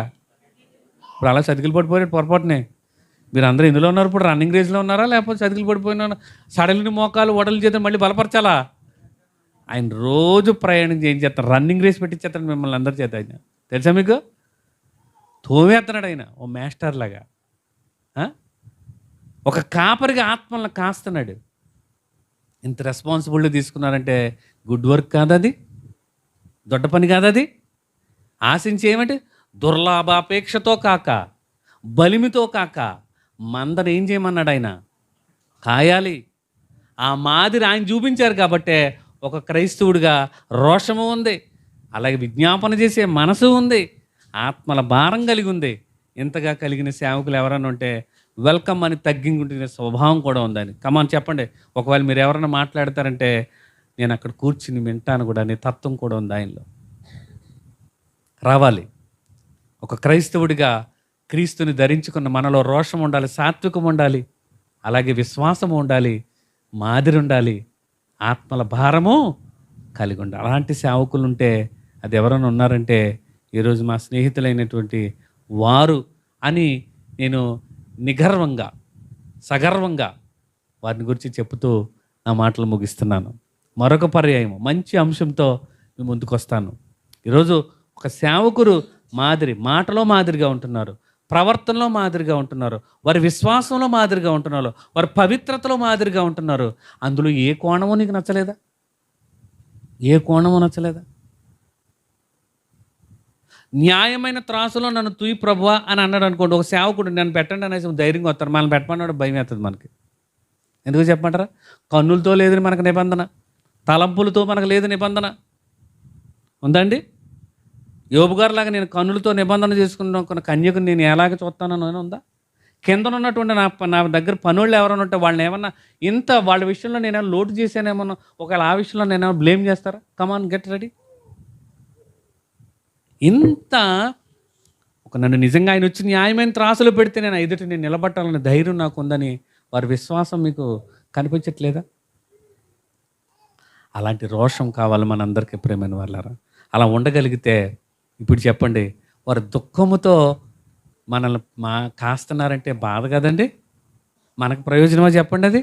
ఇప్పుడు అలా చతికిలు పడిపోయాడు పొరపాటునే. మీరు అందరూ ఇందులో ఉన్నారు, ఇప్పుడు రన్నింగ్ రేస్లో ఉన్నారా లేకపోతే చతికిలు పడిపోయినా సడలిని మోకాలు వడలు చేత మళ్ళీ బలపరచాలా? ఆయన రోజు ప్రయాణం ఏం చేస్తాడు? రన్నింగ్ రేస్ పెట్టించేస్తాడు మిమ్మల్ని అందరి చేత. ఆయన తెలుసా మీకు? తోమేస్తున్నాడు ఆయన ఓ మాస్టర్ లాగా. ఒక కాపరిగా ఆత్మలను కాస్తున్నాడు. ఇంత రెస్పాన్సిబిలిటీ తీసుకున్నారంటే గుడ్ వర్క్ కాదు అది, దొడ్డ పని కాదు అది. ఆశించి ఏమంటే దుర్లాభాపేక్షతో కాక, బలిమితో కాక మందను ఏం చేయమన్నాడు ఆయన? కాయాలి. ఆ మాదిరి ఆయన చూపించారు కాబట్టే ఒక క్రైస్తవుడిగా రోషము ఉంది, అలాగే విజ్ఞాపన చేసే మనసు ఉంది, ఆత్మల భారం కలిగి ఉంది. ఇంతగా కలిగిన సేవకులు ఎవరైనా ఉంటే వెల్కమ్ అని తగ్గించుకునే స్వభావం కూడా ఉందని. కమాన్ చెప్పండి. ఒకవేళ మీరు ఎవరైనా మాట్లాడతారంటే నేను అక్కడ కూర్చుని వింటాను కూడా అనే తత్వం కూడా ఉంది ఆయనలో. రావాలి. ఒక క్రైస్తవుడిగా క్రీస్తుని ధరించుకున్న మనలో రోషం ఉండాలి, సాత్వికం ఉండాలి, అలాగే విశ్వాసము ఉండాలి, మాదిరి ఉండాలి, ఆత్మల భారము కలిగి ఉండాలి. అలాంటి సేవకులు ఉంటే అది ఎవరైనా ఉన్నారంటే ఈరోజు మా స్నేహితులైనటువంటి వారు అని నేను నిగర్వంగా సగర్వంగా వారిని గురించి చెప్తూ నా మాటలు ముగిస్తున్నాను. మరొక పర్యాయం మంచి అంశంతో మీ ముందుకు వస్తాను. ఈరోజు ఒక సేవకుడు మాదిరి, మాటలో మాదిరిగా ఉంటున్నారు, ప్రవర్తనలో మాదిరిగా ఉంటున్నారు, వారి విశ్వాసంలో మాదిరిగా ఉంటున్నారు, వారి పవిత్రతలో మాదిరిగా ఉంటున్నారు. అందులో ఏ కోణమో నీకు నచ్చలేదా? ఏ కోణమో నచ్చలేదా? న్యాయమైన త్రాసులో నన్ను తూయి ప్రభువా అని అన్నాడు అనుకోండి, ఒక సేవకుడు నన్ను పెట్టండి అనేసి ధైర్యంగా వస్తారు. మనల్ని పెట్టమన్నాడు భయం అవుతుంది మనకి. ఎందుకు చెప్పమంటారా? కన్నులతో లేదని మనకు నిబంధన, తలంపులతో మనకు లేదు నిబంధన ఉందండి. యోబు గారు లాగా నేను కన్నులతో నిబంధన చేసుకున్న కన్యకు నేను ఎలాగ చూస్తానని ఉందా? కింద ఉన్నటువంటి నా దగ్గర పనులు ఎవరైనా ఉంటే వాళ్ళని ఏమన్నా ఇంత వాళ్ళ విషయంలో నేనేమో లోటు చేశానేమన్నా, ఒకవేళ ఆ విషయంలో నేనేమో బ్లేమ్ చేస్తారా? Come on get ready. ఇంత ఒక నన్ను నిజంగా ఆయన వచ్చి న్యాయమైన త్రాసులు పెడితే నేను ఎదుటి నేను నిలబట్టాలనే ధైర్యం నాకు ఉందని వారి విశ్వాసం మీకు కనిపించట్లేదా? అలాంటి రోషం కావాలి మనందరికీ ప్రేమైన వాళ్ళారా. అలా ఉండగలిగితే ఇప్పుడు చెప్పండి, వారి దుఃఖముతో మనల్ని కాస్తున్నారంటే బాధ కదండి. మనకు ప్రయోజనమా చెప్పండి? అది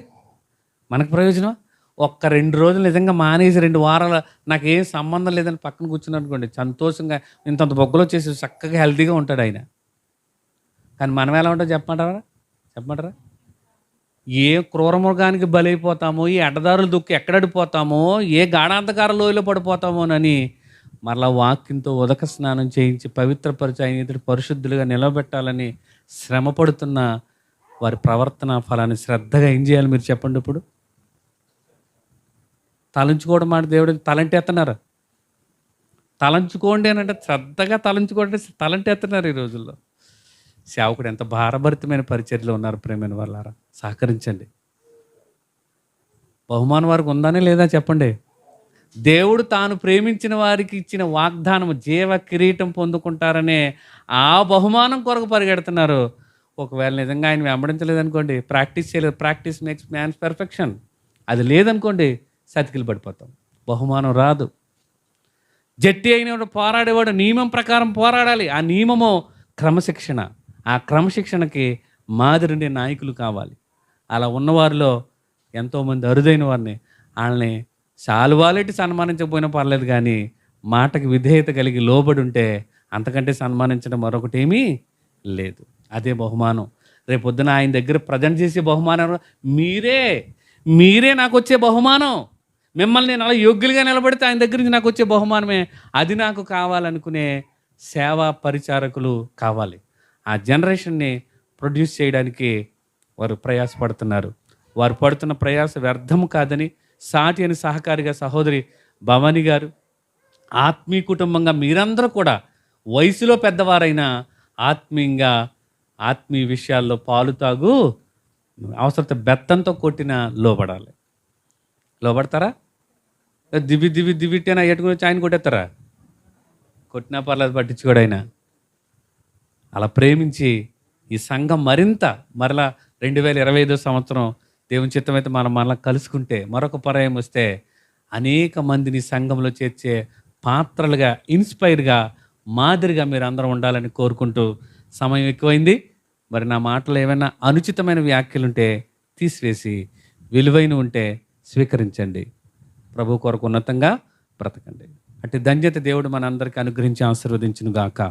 మనకు ప్రయోజనమా? ఒక్క 2 రోజులు నిజంగా మానేసి 2 వారాలు నాకేం సంబంధం లేదని పక్కన కూర్చున్నాను అనుకోండి, సంతోషంగా ఇంతంత బొగ్గలు వచ్చేసి చక్కగా హెల్తీగా ఉంటాడు ఆయన. కానీ మనం ఎలా ఉంటాం చెప్పమంటారా? ఏ క్రూరమృగానికి బలైపోతామో, ఏ అడ్డదారులు దుక్కి ఎక్కడడిపోతామో, ఏ గాఢాంధకార లోయలో పడిపోతామోనని మరలా వాక్యంతో ఉదక స్నానం చేయించి పవిత్రపరిచి ఆయన ఎదుటి పరిశుద్ధులుగా నిలబెట్టాలని శ్రమ పడుతున్న వారి ప్రవర్తన ఫలాన్ని శ్రద్ధగా ఏం చేయాలి మీరు చెప్పండి? ఇప్పుడు తలంచుకోవడం మాట దేవుడికి తలంటేస్తున్నారు. తలంచుకోండి అని అంటే శ్రద్ధగా తలంచుకోండి, తలంటేస్తున్నారు ఈ రోజుల్లో. సేవకుడు ఎంత భారభరితమైన పరిచర్యలో ఉన్నారు ప్రేమైన వాళ్ళారా. సహకరించండి. బహుమానం వారికి ఉందానే లేదా చెప్పండి. దేవుడు తాను ప్రేమించిన వారికి ఇచ్చిన వాగ్దానం జీవ కిరీటం పొందుకుంటారనే ఆ బహుమానం కొరకు పరిగెడుతున్నారు. ఒకవేళ నిజంగా ఆయన వెంబడించలేదనుకోండి, ప్రాక్టీస్ చేయలేదు, ప్రాక్టీస్ మేక్స్ మ్యాన్స్ పెర్ఫెక్షన్, అది లేదనుకోండి సతికిలు పడిపోతాం, బహుమానం రాదు. జట్టి అయినవాడు పోరాడేవాడు నియమం ప్రకారం పోరాడాలి. ఆ నియమము క్రమశిక్షణ. ఆ క్రమశిక్షణకి మాదిరి నాయకులు కావాలి. అలా ఉన్నవారిలో ఎంతోమంది అరుదైన వారిని వాళ్ళని శాలువాలెట్టి సన్మానించకపోయినా పర్లేదు, కానీ మాటకి విధేయత కలిగి లోబడి ఉంటే అంతకంటే సన్మానించడం మరొకటేమీ లేదు. అదే బహుమానం. రేపొద్దున ఆయన దగ్గర ప్రజెంట్ చేసే బహుమానం మీరే నాకు వచ్చే బహుమానం. మిమ్మల్ని నేను అలా యోగ్యులుగా నిలబడితే ఆయన దగ్గర నుంచి నాకు వచ్చే బహుమానమే. అది నాకు కావాలనుకునే సేవా పరిచారకులు కావాలి. ఆ జనరేషన్ని ప్రొడ్యూస్ చేయడానికి వారు ప్రయాసపడుతున్నారు. వారు పడుతున్న ప్రయాస వ్యర్థం కాదని సాటి అని సహకారిగా సహోదరి భవాని గారు, ఆత్మీయ కుటుంబంగా మీరందరూ కూడా వయసులో పెద్దవారైనా ఆత్మీయంగా ఆత్మీయ విషయాల్లో పాలు తాగు, అవసరత బెత్తంతో కొట్టిన లోబడాలి. లోబడతారా? దివిటైనా ఎట్టుకుని వచ్చి ఆయన కొట్టేస్తారా? కొట్టినా పర్లేదు, పట్టించుకోడు ఆయన. అలా ప్రేమించి ఈ సంఘం మరలా 2025 సంవత్సరం దేవుని చిత్తమైతే మనం మరలా కలుసుకుంటే, మరొక పర్యాయం వస్తే అనేక మందిని సంఘంలో చేర్చే పాత్రలుగా, ఇన్స్పైర్గా, మాదిరిగా మీరు అందరం ఉండాలని కోరుకుంటూ, సమయం ఎక్కువైంది. మరి నా మాటలు ఏమైనా అనుచితమైన వ్యాఖ్యలుంటే తీసివేసి, విలువైన ఉంటే స్వీకరించండి. ప్రభు కొరకు ఉన్నతంగా బ్రతకండి. అట్టి ధన్యత దేవుడు మన అందరికీ అనుగ్రహించి ఆశీర్వదించును గాక.